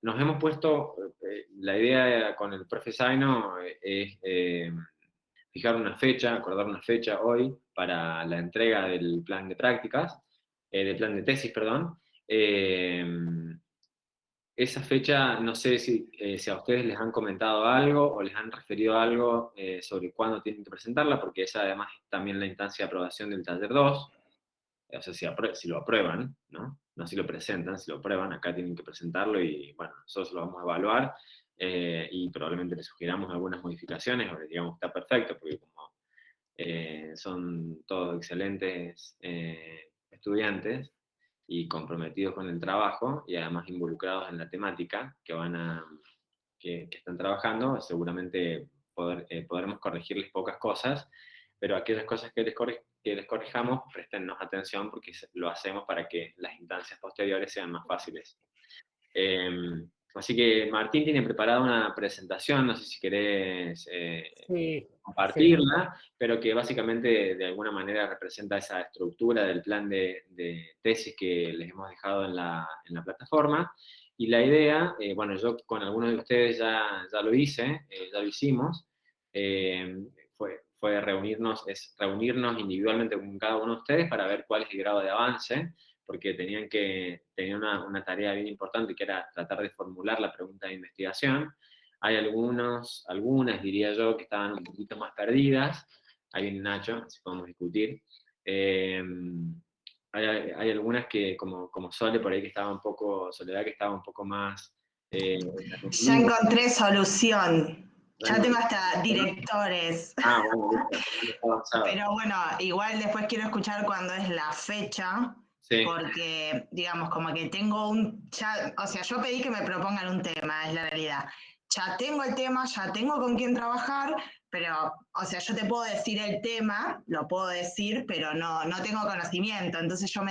Nos hemos puesto, la idea con el profe Zaino es fijar una fecha, acordar una fecha hoy para la entrega del plan de prácticas, del plan de tesis, perdón. Esa fecha, no sé si a ustedes les han comentado algo o les han referido algo sobre cuándo tienen que presentarla, porque esa además es también la instancia de aprobación del taller 2, o sea, si lo aprueban, ¿no? No si lo presentan, si lo aprueban, acá tienen que presentarlo y, bueno, nosotros lo vamos a evaluar y probablemente les sugiramos algunas modificaciones, o les digamos que está perfecto, porque como son todos excelentes estudiantes y comprometidos con el trabajo y además involucrados en la temática que están trabajando, seguramente podremos corregirles pocas cosas, pero aquellas cosas que les corrijamos, préstennos atención porque lo hacemos para que las instancias posteriores sean más fáciles. Así que Martín tiene preparada una presentación, no sé si querés Sí, compartirla, pero que básicamente de alguna manera representa esa estructura del plan de tesis que les hemos dejado en la plataforma. Y la idea, bueno, yo con algunos de ustedes ya lo hice, ya lo hicimos, fue reunirnos individualmente con cada uno de ustedes para ver cuál es el grado de avance, porque tenían una tarea bien importante que era tratar de formular la pregunta de investigación. Hay algunas diría yo, que estaban un poquito más perdidas. Ahí viene Nacho, así podemos discutir. Hay algunas que, como Sole por ahí, que estaba un poco, Soledad, que estaba un poco más... Ya encontré solución. Ya tengo hasta ¿no? directores. Ah, bueno, listo. Pero bueno, igual después quiero escuchar cuándo es la fecha, sí. Porque, digamos, como que tengo o sea, yo pedí que me propongan un tema, es la realidad. Ya tengo el tema, ya tengo con quién trabajar, pero, o sea, yo te puedo decir el tema, lo puedo decir, pero no tengo conocimiento. Entonces yo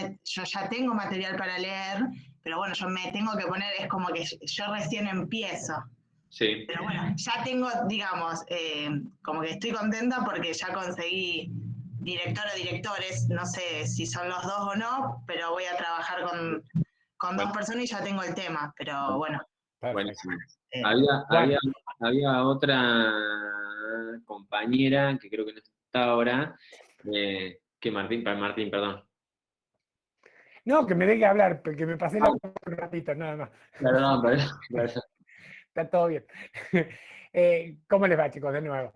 ya tengo material para leer, pero bueno, yo me tengo que poner, es como que yo recién empiezo. Sí. Pero bueno, ya tengo, digamos, como que estoy contenta porque ya conseguí director o directores, no sé si son los dos o no, pero voy a trabajar con dos personas y ya tengo el tema, pero bueno. Buenísimo. Bueno. Había otra compañera que creo que no está ahora, que Martín, perdón. No, que me deje hablar, porque me pasé un ratito, nada más. Perdón. Está todo bien. ¿Cómo les va, chicos? De nuevo.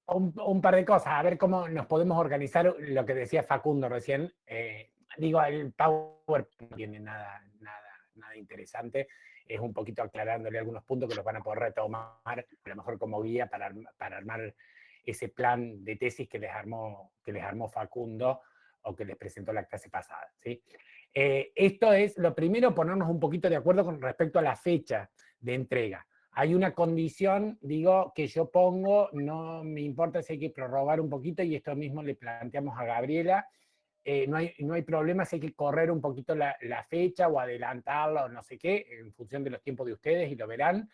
Un par de cosas, a ver cómo nos podemos organizar, lo que decía Facundo recién. Digo, el PowerPoint no tiene nada interesante, es un poquito aclarándole algunos puntos que los van a poder retomar, a lo mejor como guía para armar ese plan de tesis que les armó Facundo o que les presentó la clase pasada, ¿sí? Esto es, lo primero, ponernos un poquito de acuerdo con respecto a la fecha de entrega. Hay una condición, digo, que yo pongo, no me importa si hay que prorrogar un poquito, y esto mismo le planteamos a Gabriela, no hay problema si hay que correr un poquito la fecha o adelantarla o no sé qué, en función de los tiempos de ustedes, y lo verán.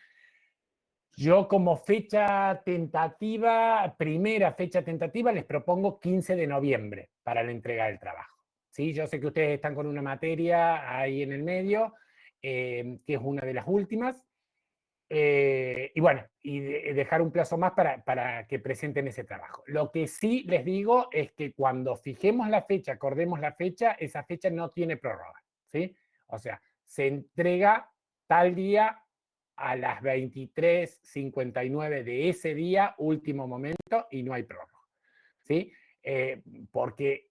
Yo como fecha tentativa, primera fecha tentativa, les propongo 15 de noviembre para la entrega del trabajo. ¿Sí? Yo sé que ustedes están con una materia ahí en el medio, que es una de las últimas. Y bueno, dejar un plazo más para que presenten ese trabajo. Lo que sí les digo es que cuando fijemos la fecha, acordemos la fecha, esa fecha no tiene prórroga, ¿sí? O sea, se entrega tal día a las 23:59 de ese día, último momento, y no hay prórroga, ¿sí? Porque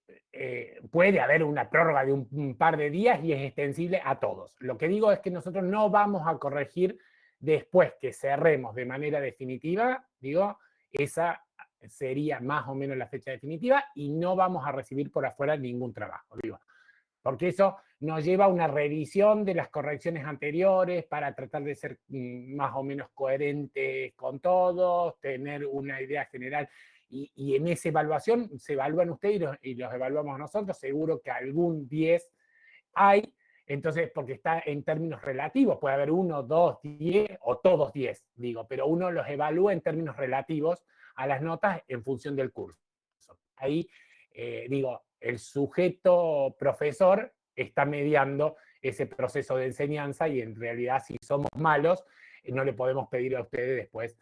puede haber una prórroga de un par de días y es extensible a todos. Lo que digo es que nosotros no vamos a corregir después que cerremos de manera definitiva, digo, esa sería más o menos la fecha definitiva, y no vamos a recibir por afuera ningún trabajo, digo, porque eso nos lleva a una revisión de las correcciones anteriores para tratar de ser más o menos coherentes con todos, tener una idea general, y en esa evaluación se evalúan ustedes y los evaluamos nosotros, seguro que algún 10 hay. Entonces, porque está en términos relativos, puede haber 1, 2, 10 o todos 10, digo, pero uno los evalúa en términos relativos a las notas en función del curso. Ahí, digo, el sujeto profesor está mediando ese proceso de enseñanza y en realidad si somos malos, no le podemos pedir a ustedes después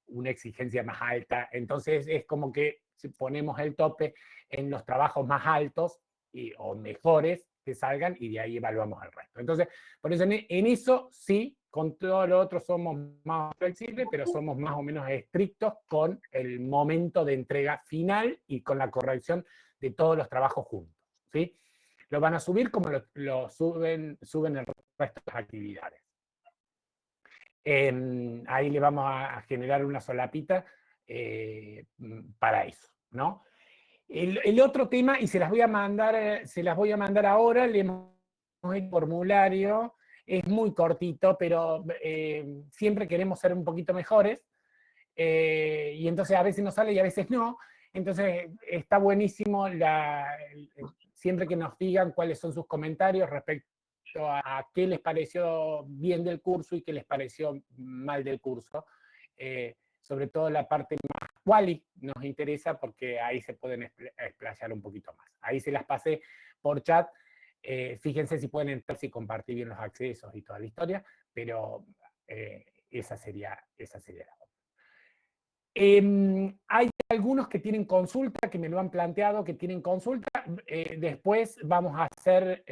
una exigencia más alta. Entonces es como que si ponemos el tope en los trabajos más altos o mejores que salgan y de ahí evaluamos el resto. Entonces, por eso en eso sí, con todo lo otro somos más flexibles, pero somos más o menos estrictos con el momento de entrega final y con la corrección de todos los trabajos juntos, ¿sí? Lo van a subir como lo suben el resto de las actividades. Ahí le vamos a generar una solapita para eso, ¿no? El otro tema, y se las voy a mandar ahora, leemos el formulario, es muy cortito, pero siempre queremos ser un poquito mejores, y entonces a veces nos sale y a veces no, entonces está buenísimo siempre que nos digan cuáles son sus comentarios respecto a qué les pareció bien del curso y qué les pareció mal del curso. Sobre todo la parte más quali nos interesa porque ahí se pueden explayar un poquito más. Ahí se las pasé por chat. Fíjense si pueden entrar, si compartir bien los accesos y toda la historia, pero esa sería la otra. Hay algunos que tienen consulta, que me lo han planteado, que tienen consulta. Después vamos a hacer,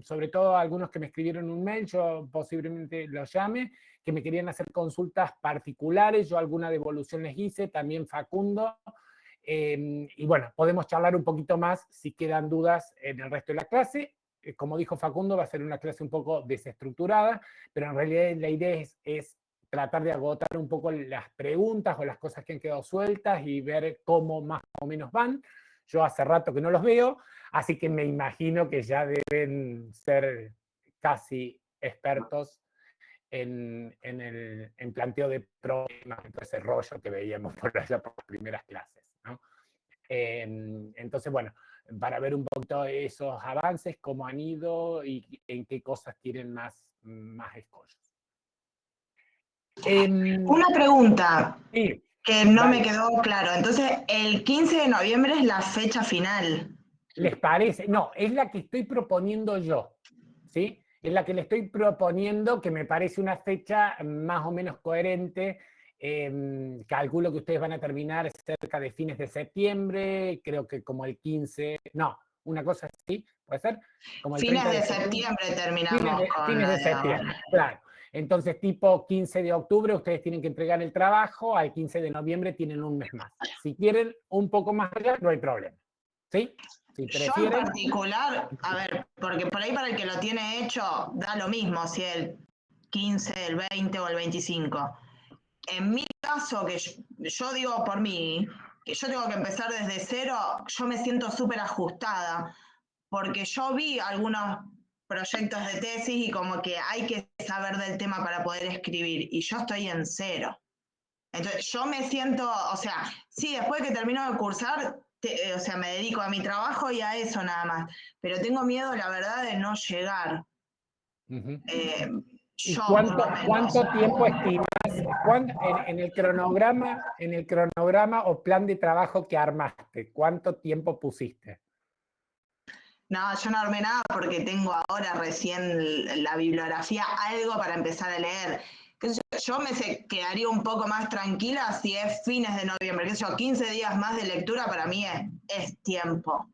sobre todo algunos que me escribieron un mail, yo posiblemente los llame, que me querían hacer consultas particulares, yo alguna devolución les hice, también Facundo. Y bueno, podemos charlar un poquito más si quedan dudas en el resto de la clase. Como dijo Facundo, va a ser una clase un poco desestructurada, pero en realidad la idea es tratar de agotar un poco las preguntas o las cosas que han quedado sueltas y ver cómo más o menos van. Yo hace rato que no los veo, así que me imagino que ya deben ser casi expertos en planteo de problemas, en todo ese rollo que veíamos por allá por las primeras clases, ¿no? Entonces, bueno, para ver un poquito esos avances, cómo han ido y en qué cosas tienen más escollos. Una pregunta Sí, que no dale. me quedó claro. Entonces, el 15 de noviembre es la fecha final. ¿Les parece? No, es la que estoy proponiendo yo, ¿sí? Es la que le estoy proponiendo, que me parece una fecha más o menos coherente. Calculo que ustedes van a terminar cerca de fines de septiembre, creo que como el 15, no, una cosa así, ¿puede ser? Como el Fines 30 de septiembre terminamos con fines de septiembre, claro. Entonces, tipo 15 de octubre, ustedes tienen que entregar el trabajo, al 15 de noviembre tienen un mes más. Si quieren un poco más allá, no hay problema. ¿Sí? Si Yo en prefieren. particular, a ver, porque por ahí para el que lo tiene hecho, da lo mismo si el 15, el 20 o el 25. En mi caso, que yo digo por mí, que yo tengo que empezar desde cero, yo me siento súper ajustada, porque yo vi algunos proyectos de tesis y como que hay que saber del tema para poder escribir, y yo estoy en cero. Entonces yo me siento, o sea, sí, después que termino de cursar, o sea, me dedico a mi trabajo y a eso nada más, pero tengo miedo, la verdad, de no llegar. Uh-huh. ¿Y Yo, cuánto tiempo estimas en el cronograma o plan de trabajo que armaste? ¿Cuánto tiempo pusiste? No, yo no armé nada porque tengo ahora recién la bibliografía, algo para empezar a leer. Yo me quedaría un poco más tranquila si es fines de noviembre, que yo, 15 días más de lectura para mí es tiempo.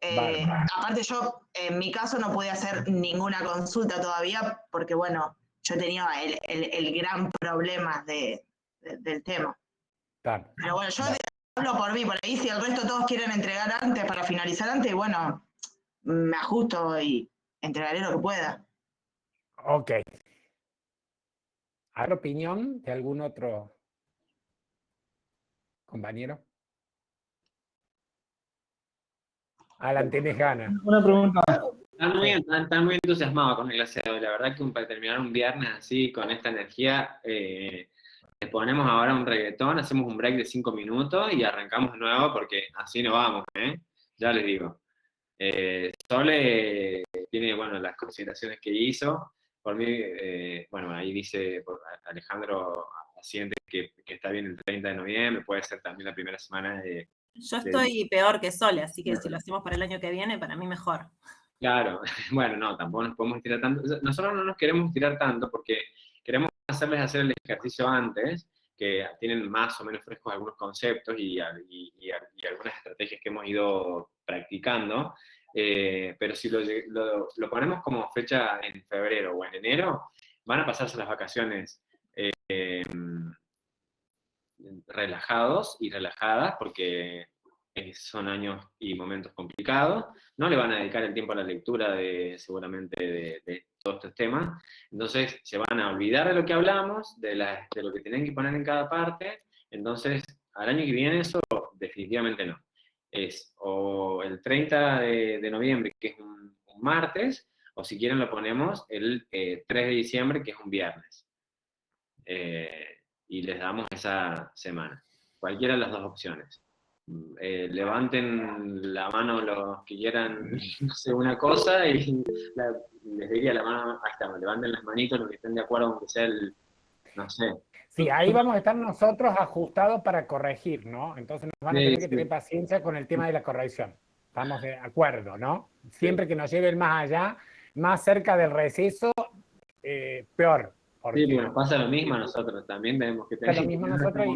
Vale. Aparte yo, en mi caso, no pude hacer ninguna consulta todavía porque, bueno, yo tenía el gran problema del tema. Claro. Pero bueno, yo hablo por mí, por ahí si el resto todos quieren entregar antes para finalizar antes, bueno, me ajusto y entregaré lo que pueda. Ok. ¿Hay opinión de algún otro compañero? Alan, tenés ganas. Una pregunta. Están muy entusiasmados con el clase de hoy. La verdad que para terminar un viernes así, con esta energía, le ponemos ahora un reggaetón, hacemos un break de 5 minutos y arrancamos de nuevo porque así no vamos, ¿eh? Ya les digo. Sole tiene, bueno, las consideraciones que hizo. Por mí, bueno, ahí dice Alejandro Asiente que está bien el 30 de noviembre, puede ser también la primera semana de... Yo estoy peor que Sole, así que si lo hacemos para el año que viene, para mí mejor. Claro, bueno, no, tampoco nos podemos estirar tanto. Nosotros no nos queremos estirar tanto porque queremos hacerles hacer el ejercicio antes, que tienen más o menos frescos algunos conceptos y algunas estrategias que hemos ido practicando. Pero si lo ponemos como fecha en febrero o en enero, van a pasarse las vacaciones relajados y relajadas porque son años y momentos complicados, no le van a dedicar el tiempo a la lectura seguramente de todos estos temas, entonces se van a olvidar de lo que hablamos, de lo que tienen que poner en cada parte, entonces al año que viene eso definitivamente no. Es o el 30 de noviembre, que es un martes, o si quieren lo ponemos el 3 de diciembre, que es un viernes. Y les damos esa semana. Cualquiera de las dos opciones. Levanten la mano los que quieran, no sé, una cosa, y les diría la mano, ahí está, levanten las manitos los que estén de acuerdo, aunque sea el, no sé. Sí, ahí vamos a estar nosotros ajustados para corregir, ¿no? Entonces nos van a tener que tener paciencia con el tema de la corrección. Estamos de acuerdo, ¿no? Siempre que nos lleven más allá, más cerca del receso, peor. Sí, porque nos pasa lo mismo a nosotros, también tenemos que tener... Lo mismo a nosotros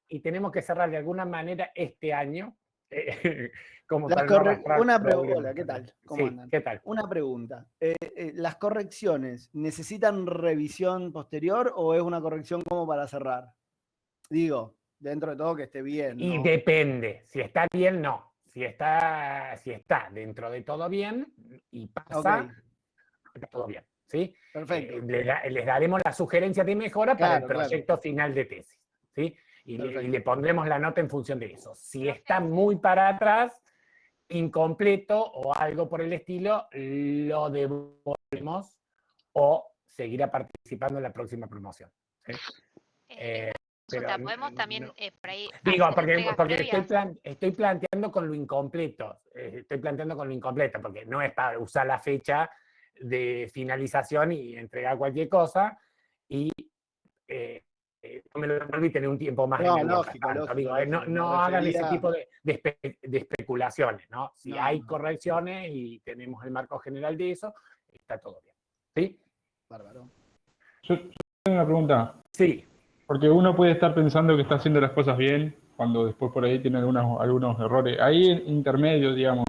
y tenemos que cerrar de alguna manera este año. Como para no arrastrar una problemas. pregunta, ¿qué tal? ¿Cómo Sí, andan? ¿qué tal? Una pregunta. ¿Las correcciones necesitan revisión posterior o es una corrección como para cerrar? Digo, dentro de todo que esté bien, ¿no? Y depende. Si está bien, no. Si está dentro de todo bien y pasa, está todo bien. ¿Sí? Perfecto. Les daremos las sugerencias de mejora para el proyecto final de tesis. ¿Sí? Y le pondremos la nota en función de eso. Si está muy para atrás, incompleto o algo por el estilo, lo devolvemos o seguirá participando en la próxima promoción. ¿Sí? Pero podemos también por ahí digo, porque estoy planteando con lo incompleto. Porque no es para usar la fecha de finalización y entregar cualquier cosa y no me lo devuelvo y tener un tiempo más No, en el lógico. No hagan ese tipo de especulaciones, ¿no? Si hay correcciones y tenemos el marco general de eso, está todo bien. ¿Sí? Bárbaro. Yo tengo una pregunta. Sí. Porque uno puede estar pensando que está haciendo las cosas bien, cuando después por ahí tiene algunos errores. Ahí en intermedio, digamos,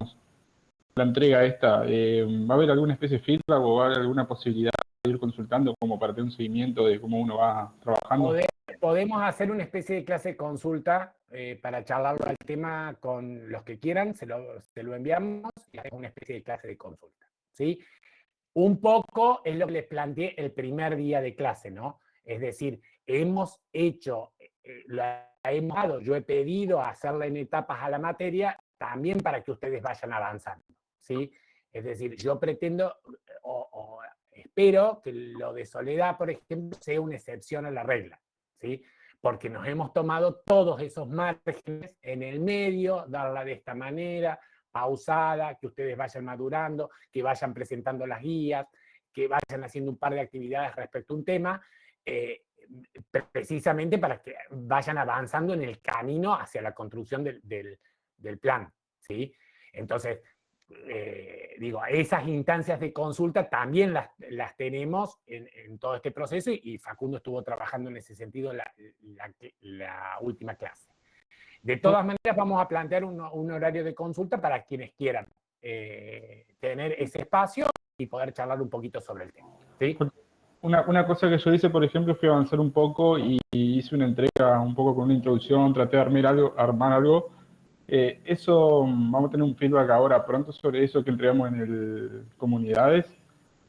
la entrega esta, ¿va a haber alguna especie de feedback o va a haber alguna posibilidad de ir consultando como para tener un seguimiento de cómo uno va trabajando? Podemos hacer una especie de clase de consulta para charlarlo al tema con los que quieran, se lo enviamos y hacemos una especie de clase de consulta, ¿sí? Un poco es lo que les planteé el primer día de clase, ¿no? Es decir, hemos hecho, yo he pedido hacerla en etapas a la materia también para que ustedes vayan avanzando, ¿sí? Es decir, yo pretendo o espero que lo de Soledad, por ejemplo, sea una excepción a la regla, ¿sí? Porque nos hemos tomado todos esos márgenes en el medio, darla de esta manera, pausada, que ustedes vayan madurando, que vayan presentando las guías, que vayan haciendo un par de actividades respecto a un tema, precisamente para que vayan avanzando en el camino hacia la construcción del plan, ¿sí? Entonces, digo, esas instancias de consulta también las tenemos en todo este proceso y Facundo estuvo trabajando en ese sentido la última clase. De todas maneras, vamos a plantear un horario de consulta para quienes quieran tener ese espacio y poder charlar un poquito sobre el tema, ¿sí? Una cosa que yo hice, por ejemplo, fue avanzar un poco y hice una entrega un poco con una introducción, traté de armar algo. Eso, ¿vamos a tener un feedback ahora pronto sobre eso que entregamos en el Comunidades?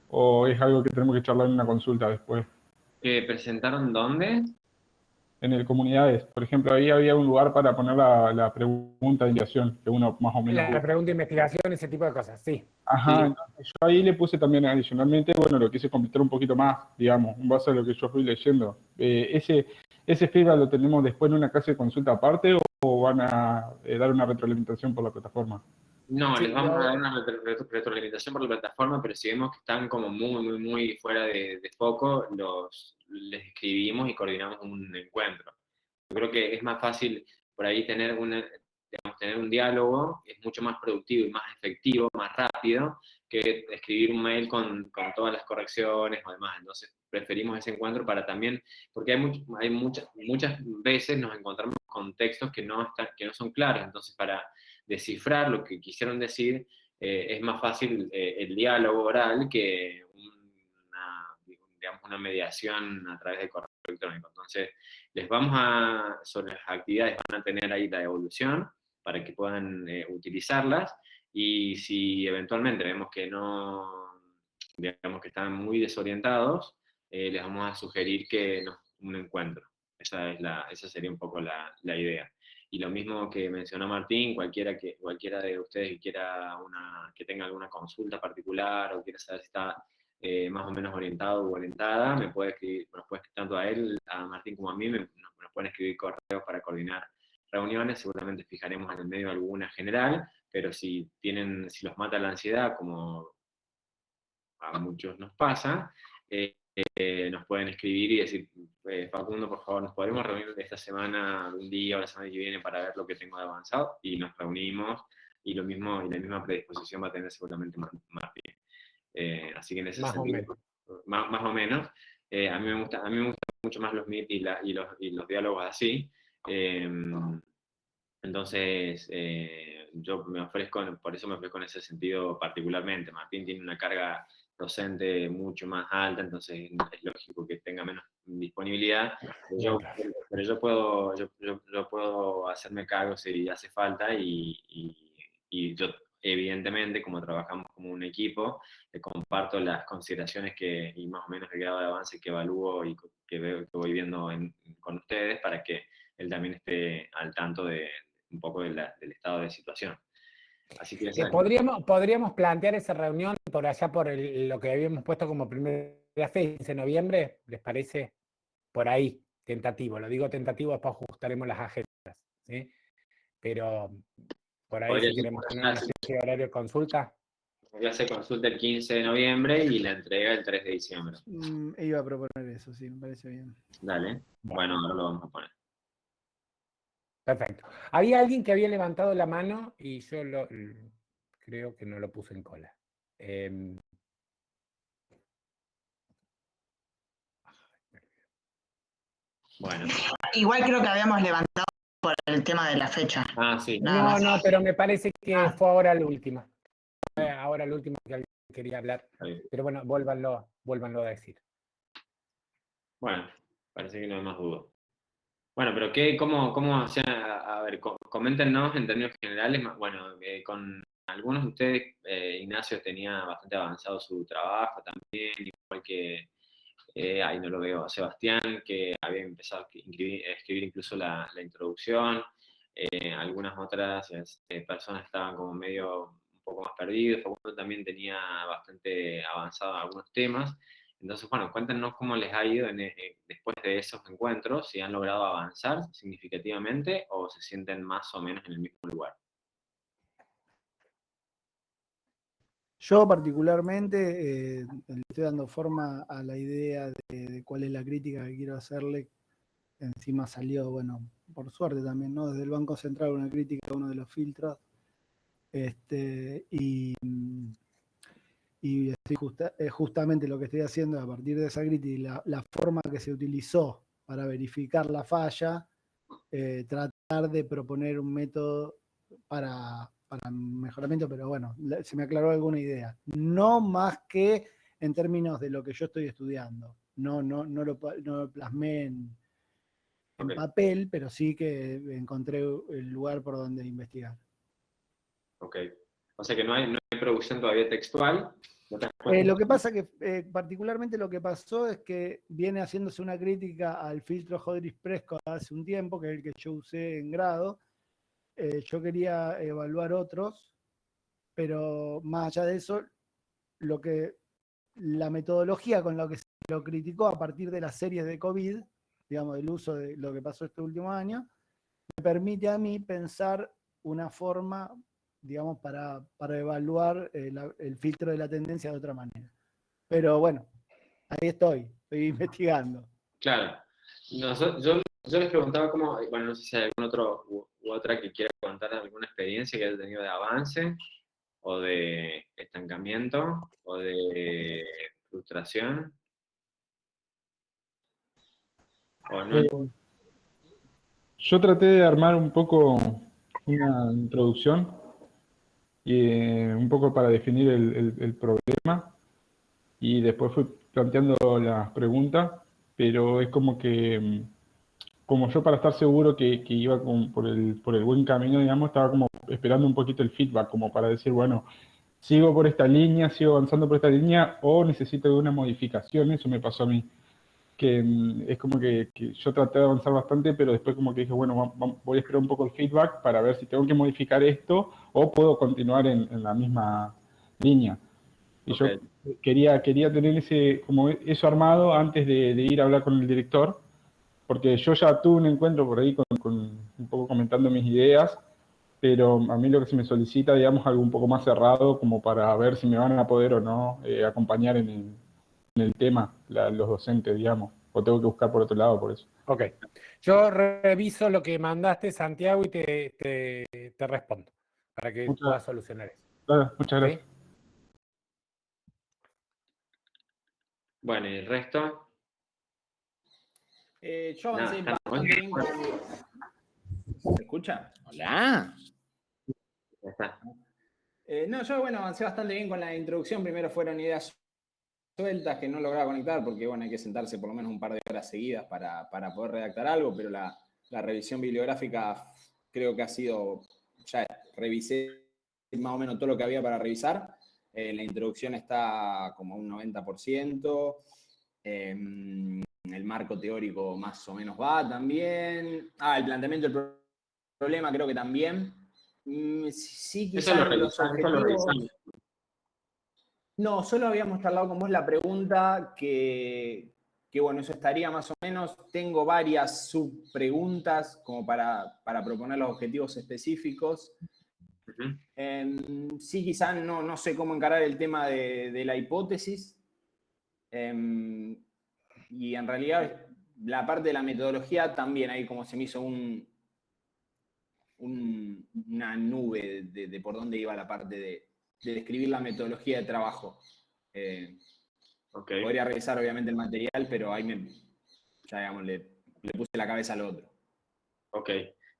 ¿O es algo que tenemos que charlar en una consulta después? ¿Presentaron dónde? En el Comunidades, por ejemplo, ahí había un lugar para poner la pregunta de investigación, que uno más o menos... La pregunta de investigación, ese tipo de cosas, sí. Ajá, sí. Entonces yo ahí le puse también adicionalmente, bueno, lo quise completar un poquito más, digamos, en base a lo que yo fui leyendo. ¿Ese feedback lo tenemos después en una clase de consulta aparte o van a dar una retroalimentación por la plataforma? No, les vamos a dar una retroalimentación por la plataforma, pero si vemos que están como muy fuera de foco, les escribimos y coordinamos un encuentro. Yo creo que es más fácil por ahí tener digamos, tener un diálogo es mucho más productivo y más efectivo, más rápido, que escribir un mail con todas las correcciones o demás. Entonces, preferimos ese encuentro para también, porque hay muchas veces nos encontramos con textos que no son claros, entonces para descifrar lo que quisieron decir, es más fácil el diálogo oral que una mediación a través de correo electrónico. Entonces, sobre las actividades van a tener ahí la evolución para que puedan utilizarlas, y si eventualmente vemos que digamos que están muy desorientados, les vamos a sugerir un encuentro. Esa sería un poco la idea. Y lo mismo que mencionó Martín, cualquiera de ustedes que tenga alguna consulta particular o quiera saber si está más o menos orientado o orientada, nos puede escribir tanto a él, a Martín como a mí, nos pueden escribir correos para coordinar reuniones. Seguramente fijaremos en el medio alguna general, pero si los mata la ansiedad, como a muchos nos pasa, nos pueden escribir y decir, Facundo, por favor, nos podremos reunir esta semana, un día o la semana que viene, para ver lo que tengo de avanzado, y nos reunimos, y la misma predisposición va a tener seguramente Martín. Así que en ese sentido, más o menos, a mí me gustan mucho más los Meet y los diálogos así. Entonces, por eso me ofrezco en ese sentido particularmente. Martín tiene una carga docente mucho más alta, entonces es lógico que tenga menos disponibilidad, pero yo puedo hacerme cargo si hace falta, y yo, evidentemente, como trabajamos como un equipo, comparto las consideraciones y más o menos el grado de avance que evalúo y que voy viendo con ustedes, para que él también esté al tanto de un poco del estado de situación. Así que podríamos plantear esa reunión por allá por lo que habíamos puesto como primera fecha de noviembre, ¿les parece? Por ahí, tentativo. Lo digo tentativo, después ajustaremos las agendas, ¿sí? Pero por ahí, si queremos tener una especie de horario de consulta. Ya se consulta el 15 de noviembre y la entrega el 3 de diciembre. Iba a proponer eso, sí, me parece bien. Dale. Bueno, ahora lo vamos a poner. Perfecto. Había alguien que había levantado la mano y yo creo que no lo puse en cola. Bueno. Igual creo que habíamos levantado por el tema de la fecha. Ah, sí. No, pero me parece que fue ahora la última. Ahora la última que alguien quería hablar. Pero bueno, vuélvanlo a decir. Bueno, parece que no hay más dudas. Bueno, pero ¿cómo a ver, coméntenos en términos generales? Bueno, con algunos de ustedes, Ignacio tenía bastante avanzado su trabajo también, igual que, ahí no lo veo, Sebastián, que había empezado a escribir incluso la introducción. Algunas otras personas estaban como medio un poco más perdidos. Facundo también tenía bastante avanzado algunos temas. Entonces, bueno, cuéntenos cómo les ha ido después de esos encuentros, si han logrado avanzar significativamente o se sienten más o menos en el mismo lugar. Yo particularmente le estoy dando forma a la idea de cuál es la crítica que quiero hacerle. Encima salió, bueno, por suerte también, ¿no? Desde el Banco Central una crítica a uno de los filtros. Y justamente lo que estoy haciendo a partir de esa crítica y la forma que se utilizó para verificar la falla, tratar de proponer un método para mejoramiento, pero bueno, se me aclaró alguna idea. No más que en términos de lo que yo estoy estudiando. No lo plasmé en papel, pero sí que encontré el lugar por donde investigar. Ok. O sea que no hay producción todavía textual. Lo que pasa que particularmente lo que pasó es que viene haciéndose una crítica al filtro Hodgins-Prescott hace un tiempo, que es el que yo usé en grado. Yo quería evaluar otros, pero más allá de eso, la metodología con la que se lo criticó a partir de las series de COVID, digamos, del uso de lo que pasó este último año, me permite a mí pensar una forma, digamos, para evaluar el filtro de la tendencia de otra manera. Pero bueno, ahí estoy investigando. Claro. Yo Yo les preguntaba cómo, bueno, no sé si hay algún otro u otra que quiera contar alguna experiencia que haya tenido de avance, o de estancamiento, o de frustración, o no. Yo traté de armar un poco una introducción y un poco para definir el problema y después fui planteando las preguntas, pero es como que, como yo para estar seguro que iba por el buen camino, digamos, estaba como esperando un poquito el feedback, como para decir, bueno, sigo por esta línea, sigo avanzando por esta línea o necesito alguna modificación, eso me pasó a mí. Que es como que yo traté de avanzar bastante, pero después como que dije, bueno, voy a esperar un poco el feedback para ver si tengo que modificar esto o puedo continuar en la misma línea. Y Ok. yo quería tener como eso armado antes de ir a hablar con el director, porque yo ya tuve un encuentro por ahí con un poco comentando mis ideas, pero a mí lo que se me solicita, digamos, algo un poco más cerrado, como para ver si me van a poder o no acompañar en el tema, los docentes, digamos, o tengo que buscar por otro lado por eso. Ok. Yo reviso lo que mandaste, Santiago, y te respondo para que puedas solucionar eso. Muchas gracias. ¿Sí? Bueno, ¿y el resto? Yo avancé Nada, bastante bien con... ¿Se escucha? Hola. Ya está. No, yo bueno, avancé bastante bien con la introducción. Primero fueron ideas sueltas que no lograba conectar porque bueno, hay que sentarse por lo menos un par de horas seguidas para poder redactar algo, pero la revisión bibliográfica creo que ha sido, ya revisé más o menos todo lo que había para revisar. La introducción está como a un 90%. El marco teórico más o menos va también. El planteamiento del problema creo que también. Sí, Eso quizás lo los objetivos... No, solo habíamos charlado con vos la pregunta que bueno, eso estaría más o menos. Tengo varias subpreguntas como para proponer los objetivos específicos. Uh-huh. Sí, quizás no sé cómo encarar el tema de la hipótesis. Y en realidad la parte de la metodología también ahí como se me hizo una nube de por dónde iba la parte de describir la metodología de trabajo. Okay. Podría revisar obviamente el material, pero ahí ya digamos, le puse la cabeza al otro. Ok,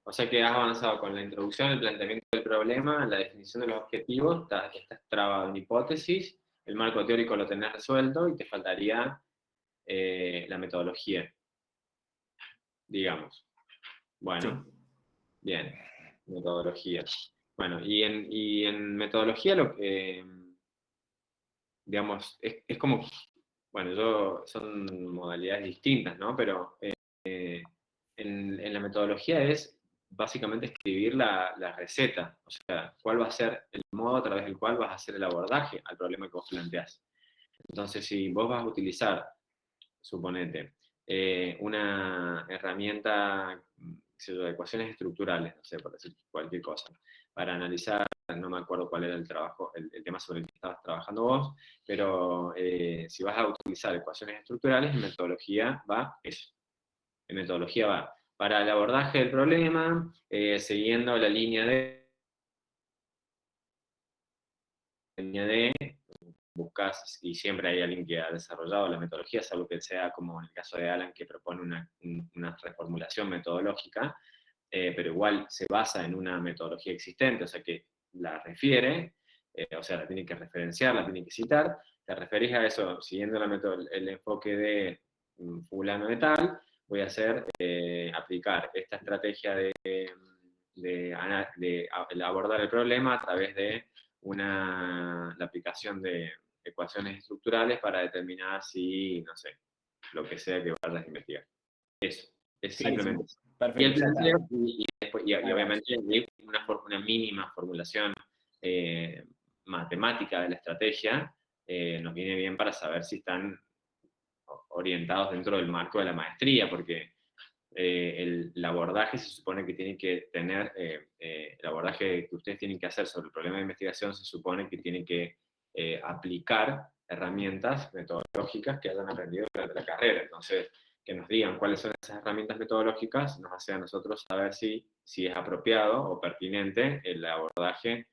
o sea que has avanzado con la introducción, el planteamiento del problema, la definición de los objetivos, estás trabado en hipótesis, el marco teórico lo tenés resuelto y te faltaría la metodología, digamos. Bueno, sí. Bien, metodología. Bueno, y en metodología lo que, digamos, es como, bueno, son modalidades distintas, ¿no? Pero en la metodología es básicamente escribir la receta, o sea, cuál va a ser el modo a través del cual vas a hacer el abordaje al problema que vos planteás. Entonces, si vos vas a utilizar, suponete, una herramienta de ecuaciones estructurales, no sé, por decir cualquier cosa, para analizar, no me acuerdo cuál era el trabajo, el tema sobre el que estabas trabajando vos, pero si vas a utilizar ecuaciones estructurales, en metodología va eso. En metodología va para el abordaje del problema, siguiendo la línea D, buscas, y siempre hay alguien que ha desarrollado la metodología, salvo que sea como en el caso de Alan, que propone una reformulación metodológica, pero igual se basa en una metodología existente, o sea que la refiere, o sea, la tiene que referenciar, la tiene que citar, te referís a eso siguiendo el enfoque de fulano de tal, voy a hacer, aplicar esta estrategia de abordar el problema a través de la aplicación de ecuaciones estructurales para determinar si, no sé, lo que sea que vayas a investigar. Eso, es simplemente eso. Perfecto, y el planteo, y obviamente una mínima formulación matemática de la estrategia nos viene bien para saber si están orientados dentro del marco de la maestría, porque el abordaje se supone que tiene que tener, el abordaje que ustedes tienen que hacer sobre el problema de investigación se supone que tiene que aplicar herramientas metodológicas que hayan aprendido durante la carrera. Entonces, que nos digan cuáles son esas herramientas metodológicas, nos hace a nosotros saber si es apropiado o pertinente el abordaje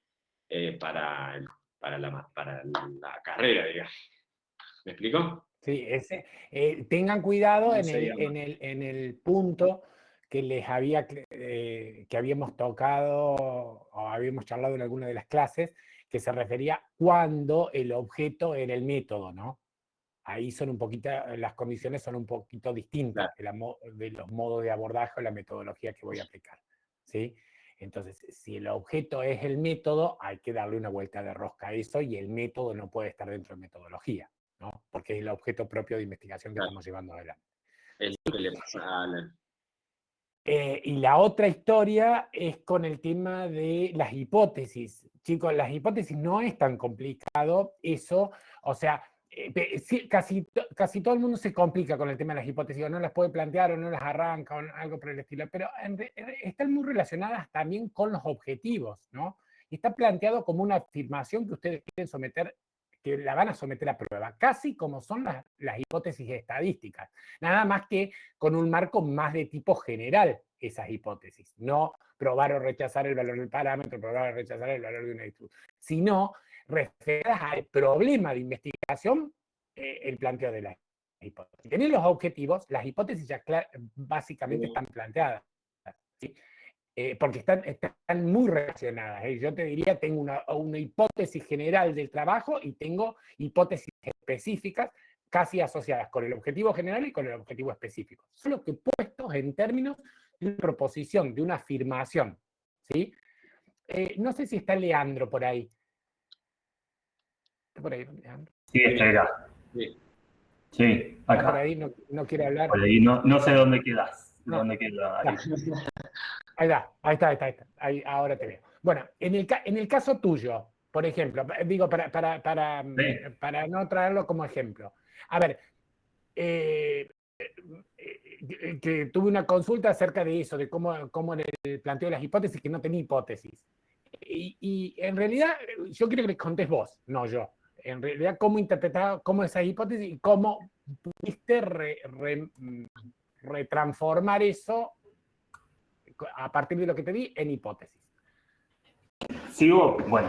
para la carrera, digamos. ¿Me explico? Sí, tengan cuidado ¿Cómo se llama? en el punto que les había, que habíamos tocado o habíamos charlado en alguna de las clases, que se refería cuando el objeto era el método, ¿no? Ahí son un poquito, las condiciones son un poquito distintas de los modos de abordaje o la metodología que voy a aplicar, ¿sí? Entonces, si el objeto es el método, hay que darle una vuelta de rosca a eso y el método no puede estar dentro de metodología, ¿no? Porque es el objeto propio de investigación que estamos llevando adelante. Es lo que le pasa a Alan. Y la otra historia es con el tema de las hipótesis. Chicos, las hipótesis no es tan complicado eso, o sea, sí, casi todo el mundo se complica con el tema de las hipótesis, o no las puede plantear, o no las arranca, o algo por el estilo, pero están muy relacionadas también con los objetivos, ¿no? Y está planteado como una afirmación que ustedes quieren someter, que la van a someter a prueba, casi como son las hipótesis estadísticas, nada más que con un marco más de tipo general esas hipótesis, no probar o rechazar el valor del parámetro, probar o rechazar el valor de una distribución, sino referidas al problema de investigación, el planteo de la hipótesis. Tener los objetivos, las hipótesis ya básicamente están planteadas, ¿sí? Porque están muy relacionadas. Yo te diría, tengo una hipótesis general del trabajo y tengo hipótesis específicas casi asociadas con el objetivo general y con el objetivo específico. Solo que puestos en términos de una proposición, de una afirmación, ¿sí? No sé si está Leandro por ahí. ¿Está por ahí, Leandro? Sí, estoy acá. Sí, acá. ¿Está por ahí? ¿No quiere hablar? Por ahí no sé dónde quedas. No. ¿Dónde queda? Ahí está. Ahí, ahora te veo. Bueno, en el caso tuyo, por ejemplo, digo, para no traerlo como ejemplo. A ver, que tuve una consulta acerca de eso, de cómo en el planteo de las hipótesis, que no tenía hipótesis. Y en realidad, yo quiero que les contés vos, no yo. En realidad, cómo interpretar cómo esa hipótesis y cómo pudiste retransformar eso a partir de lo que te di en hipótesis.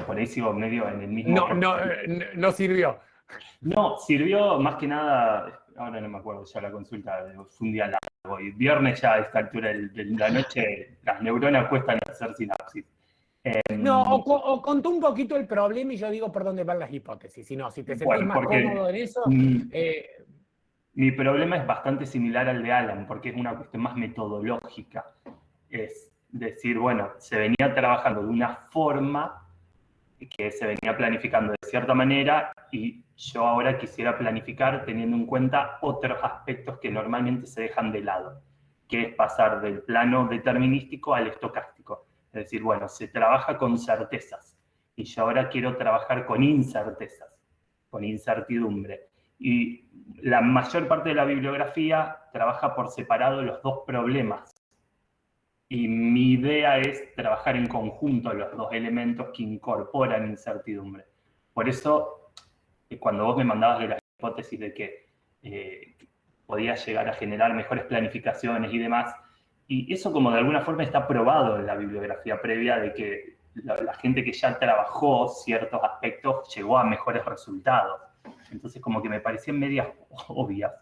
Por ahí sigo medio en el mismo... No sirvió. No, sirvió más que nada, ahora no me acuerdo ya la consulta, fue un día largo y viernes ya a esta altura de la noche las neuronas cuestan hacer sinapsis. No, o contó un poquito el problema y yo digo por dónde van las hipótesis. Si no, si te sentís más cómodo en eso... Mi problema es bastante similar al de Alan, porque es una cuestión más metodológica. Es decir, bueno, se venía trabajando de una forma que se venía planificando de cierta manera y yo ahora quisiera planificar teniendo en cuenta otros aspectos que normalmente se dejan de lado, que es pasar del plano determinístico al estocástico. Es decir, bueno, se trabaja con certezas y yo ahora quiero trabajar con incertezas, con incertidumbre. Y la mayor parte de la bibliografía trabaja por separado los dos problemas. Y mi idea es trabajar en conjunto los dos elementos que incorporan incertidumbre. Por eso, cuando vos me mandabas de la hipótesis de que podías llegar a generar mejores planificaciones y demás, y eso como de alguna forma está probado en la bibliografía previa de que la gente que ya trabajó ciertos aspectos llegó a mejores resultados. Entonces como que me parecían medias obvias.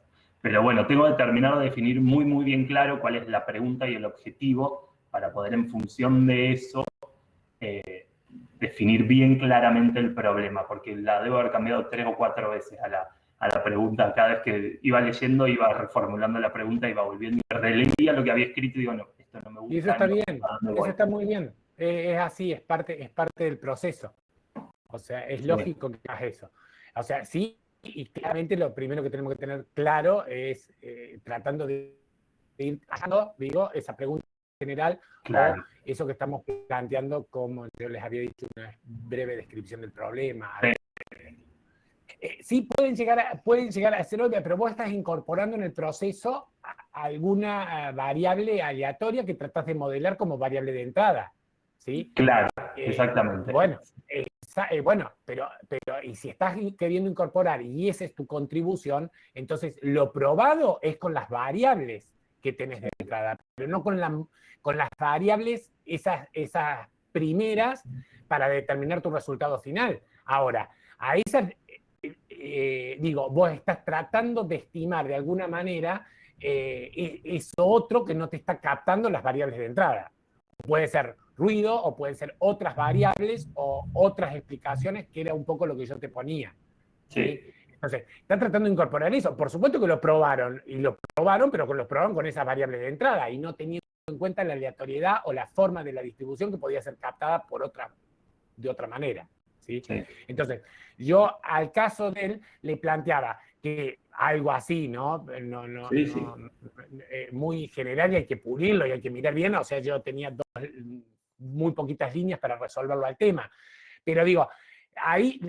Pero bueno, tengo que terminar de definir muy, muy bien claro cuál es la pregunta y el objetivo para poder en función de eso definir bien claramente el problema, porque la debo haber cambiado 3 o 4 veces a la pregunta. Cada vez que iba leyendo, iba reformulando la pregunta, iba volviendo y releía lo que había escrito y digo, no, esto no me gusta. Y eso está bien, eso está muy bien. Es así, es parte del proceso. O sea, es lógico que hagas eso. O sea, sí, y claramente lo primero que tenemos que tener claro es tratando de ir pasando, digo, esa pregunta general, claro, o eso que estamos planteando, como yo les había dicho, una breve descripción del problema. Sí pueden llegar a ser obvias, pero vos estás incorporando en el proceso alguna variable aleatoria que tratás de modelar como variable de entrada, ¿sí? Claro, exactamente. Bueno, bueno, pero y si estás queriendo incorporar y esa es tu contribución, entonces lo probado es con las variables que tenés de entrada, pero no con las variables, esas primeras, para determinar tu resultado final. Ahora, a esas, vos estás tratando de estimar de alguna manera eso otro que no te está captando las variables de entrada. Puede ser ruido o pueden ser otras variables o otras explicaciones, que era un poco lo que yo te ponía. Sí. Entonces, están tratando de incorporar eso. Por supuesto que lo probaron, pero lo probaron con esas variables de entrada y no teniendo en cuenta la aleatoriedad o la forma de la distribución que podía ser captada de otra manera. ¿sí? Sí. Entonces, yo al caso de él le planteaba que algo así, ¿no? Sí. Muy general y hay que pulirlo y hay que mirar bien. O sea, yo tenía muy poquitas líneas para resolverlo al tema. Pero digo, ahí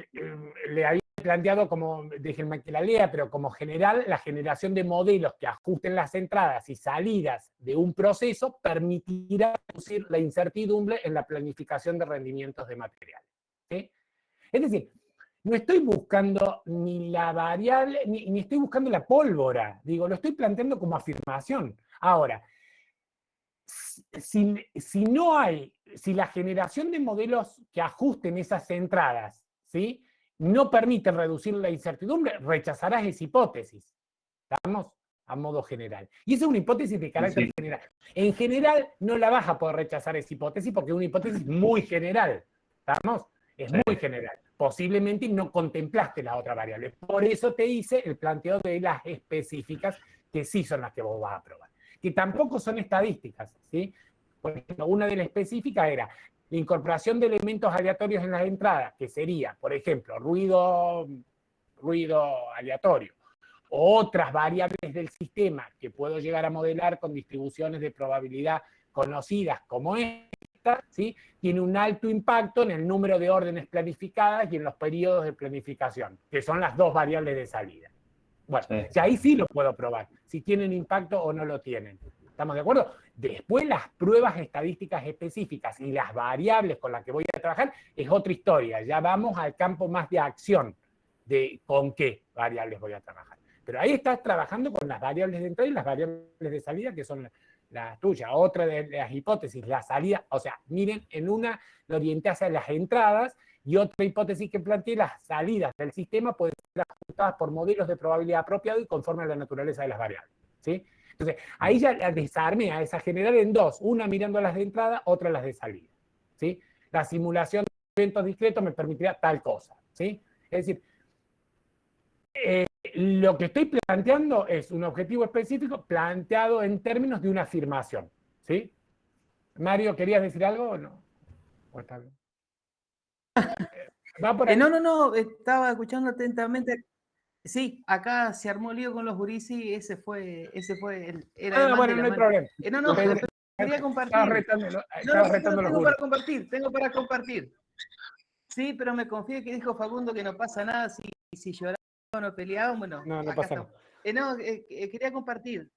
le había planteado como, déjenme que la lea, pero como general, la generación de modelos que ajusten las entradas y salidas de un proceso permitirá reducir la incertidumbre en la planificación de rendimientos de materiales. ¿sí? Es decir, no estoy buscando ni la variable, ni estoy buscando la pólvora. Digo, lo estoy planteando como afirmación. Ahora, si la generación de modelos que ajusten esas entradas, ¿sí? no permite reducir la incertidumbre, rechazarás esa hipótesis. ¿Estamos? A modo general. Y esa es una hipótesis de carácter general. En general, no la vas a poder rechazar esa hipótesis porque es una hipótesis muy general. ¿Estamos? Es muy general. Posiblemente no contemplaste la otra variable. Por eso te hice el planteo de las específicas, que sí son las que vos vas a probar. Que tampoco son estadísticas, ¿sí? Por ejemplo, una de las específicas era la incorporación de elementos aleatorios en las entradas, que sería, por ejemplo, ruido aleatorio, o otras variables del sistema que puedo llegar a modelar con distribuciones de probabilidad conocidas como esta, ¿sí? tiene un alto impacto en el número de órdenes planificadas y en los periodos de planificación, que son las dos variables de salida. Bueno, ahí sí lo puedo probar, si tienen impacto o no lo tienen. ¿Estamos de acuerdo? Después las pruebas estadísticas específicas y las variables con las que voy a trabajar es otra historia. Ya vamos al campo más de acción, de con qué variables voy a trabajar. Pero ahí estás trabajando con las variables de entrada y las variables de salida, que son las tuyas. Otra de las hipótesis, la salida, o sea, miren, en una lo orienté hacia las entradas y otra hipótesis que planteé, las salidas del sistema pueden ser ajustadas por modelos de probabilidad apropiados y conforme a la naturaleza de las variables. ¿sí? Entonces, ahí ya la desarmé a esa general en dos, una mirando las de entrada, otra las de salida. ¿sí? La simulación de eventos discretos me permitirá tal cosa. ¿sí? Es decir, lo que estoy planteando es un objetivo específico planteado en términos de una afirmación. ¿sí? Mario, ¿querías decir algo o no? ¿O está bien? ¿Va por ahí? No, estaba escuchando atentamente. Sí, acá se armó lío con los gurises, ese fue bueno, no hay problema. Quería compartir. Tengo para compartir. Sí, pero me confié que dijo Facundo que no pasa nada si lloraban o peleaban, bueno. No pasa nada. Quería compartir.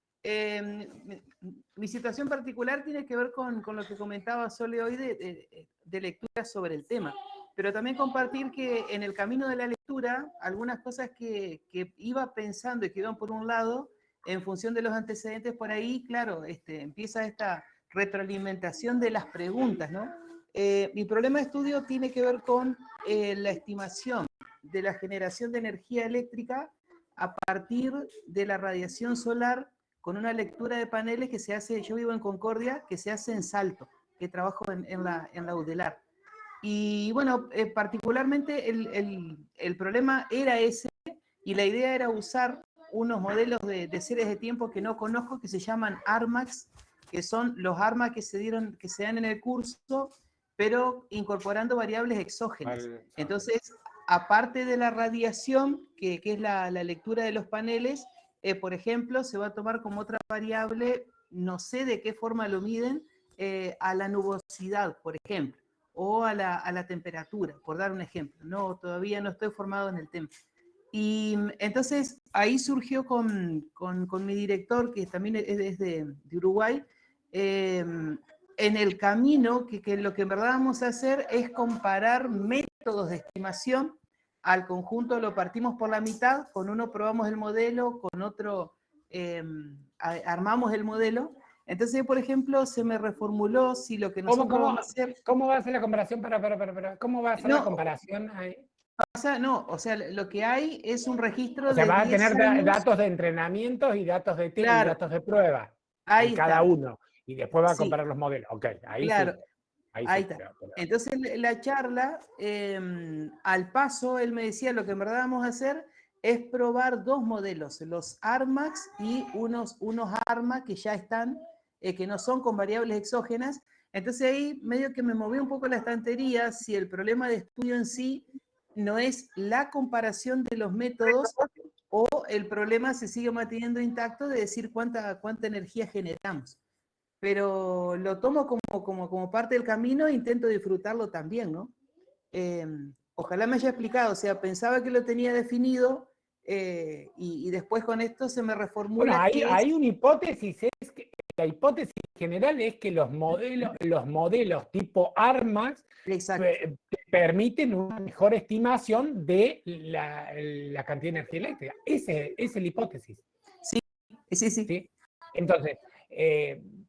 Mi situación particular tiene que ver con lo que comentaba Sole hoy de lectura sobre el tema. Pero también compartir que en el camino de la lectura, algunas cosas que iba pensando y que iban por un lado, en función de los antecedentes por ahí, claro, empieza esta retroalimentación de las preguntas, ¿no? Mi problema de estudio tiene que ver con la estimación de la generación de energía eléctrica a partir de la radiación solar con una lectura de paneles que se hace, yo vivo en Concordia, que se hace en Salto, que trabajo en la UDELAR. Y bueno, particularmente el problema era ese, y la idea era usar unos modelos de series de tiempo que no conozco, que se llaman ARMAX, que son los ARMAX que se dan en el curso, pero incorporando variables exógenas. Entonces, aparte de la radiación, que es la lectura de los paneles, por ejemplo, se va a tomar como otra variable, no sé de qué forma lo miden, a la nubosidad, por ejemplo, o a la temperatura, por dar un ejemplo. No, todavía no estoy formado en el tema. Y entonces ahí surgió con mi director, que también es de Uruguay, en el camino que lo que en verdad vamos a hacer es comparar métodos métodos de estimación, al conjunto lo partimos por la mitad, con uno probamos el modelo, con otro armamos el modelo. Entonces, por ejemplo, se me reformuló si lo que nosotros vamos a hacer... ¿Cómo va a ser la comparación? ¿Cómo va a ser la comparación ahí? O sea, lo que hay es un registro O sea, de va a 10 tener años. datos de entrenamiento y datos de test y datos de prueba Ahí en cada está. uno. Y después va a Sí. comparar los modelos. Ok, ahí Claro. sí. Ahí Ahí sí, está. Entonces, la charla, al paso, él me decía, lo que en verdad vamos a hacer es probar dos modelos, los ARMAX y unos ARMA que ya están, que no son con variables exógenas. Entonces ahí medio que me moví un poco la estantería si el problema de estudio en sí no es la comparación de los métodos o el problema se sigue manteniendo intacto de decir cuánta energía generamos. Pero lo tomo como parte del camino e intento disfrutarlo también, ¿no? Ojalá me haya explicado, o sea, pensaba que lo tenía definido y después con esto se me reformula. Bueno, hay una hipótesis, es que la hipótesis general es que los modelos tipo ARMAX permiten una mejor estimación de la cantidad de energía eléctrica. Esa es la hipótesis. Sí. Entonces,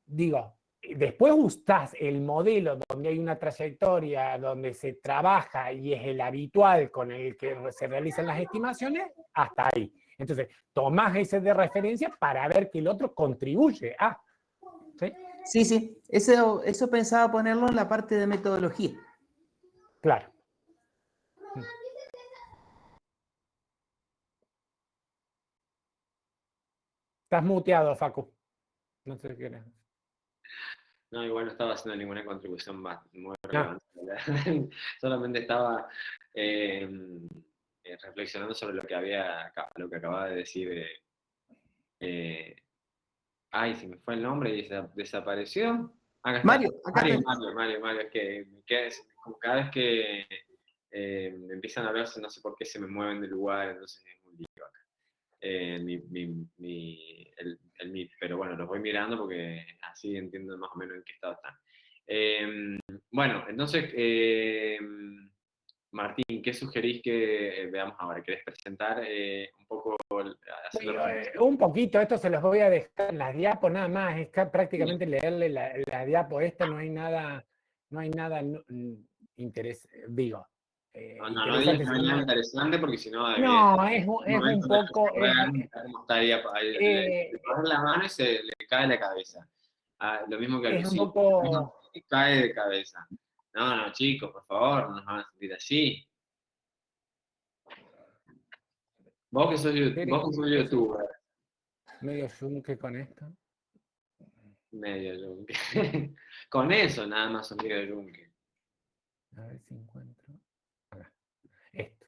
digo, después usás el modelo donde hay una trayectoria, donde se trabaja y es el habitual con el que se realizan las estimaciones, hasta ahí. Entonces, tomás ese de referencia para ver que el otro contribuye a. ¿Sí? Sí. Eso pensaba ponerlo en la parte de metodología. Claro. Estás muteado, Facu. No sé qué era. No, igual no estaba haciendo ninguna contribución muy relevante. Solamente estaba reflexionando sobre lo que acababa de decir. Ay, se me fue el nombre y desapareció. Acá está. Mario, Mario, es que como cada vez que me empiezan a hablar, no sé por qué se me mueven de lugar, entonces es un lío acá. El Meet, pero bueno, los voy mirando porque así entiendo más o menos en qué estado están. Bueno, entonces, Martín, ¿qué sugerís que veamos ahora? ¿Querés presentar un poco? Un poquito, esto se los voy a dejar en las diapos nada más, es prácticamente leerle la diapo esta, no hay nada digo. No digas que no hay nada interesante porque si no... No, es un poco... le pones la mano y se le cae la cabeza. Lo mismo que a es un Lucía, poco... cae de cabeza. No, chicos, por favor, no nos van a sentir así. Vos que sos youtuber. Medio yunque con esto. Medio yunque. Con eso nada más son medio yunque. A ver si encuentro. Acá. Esto.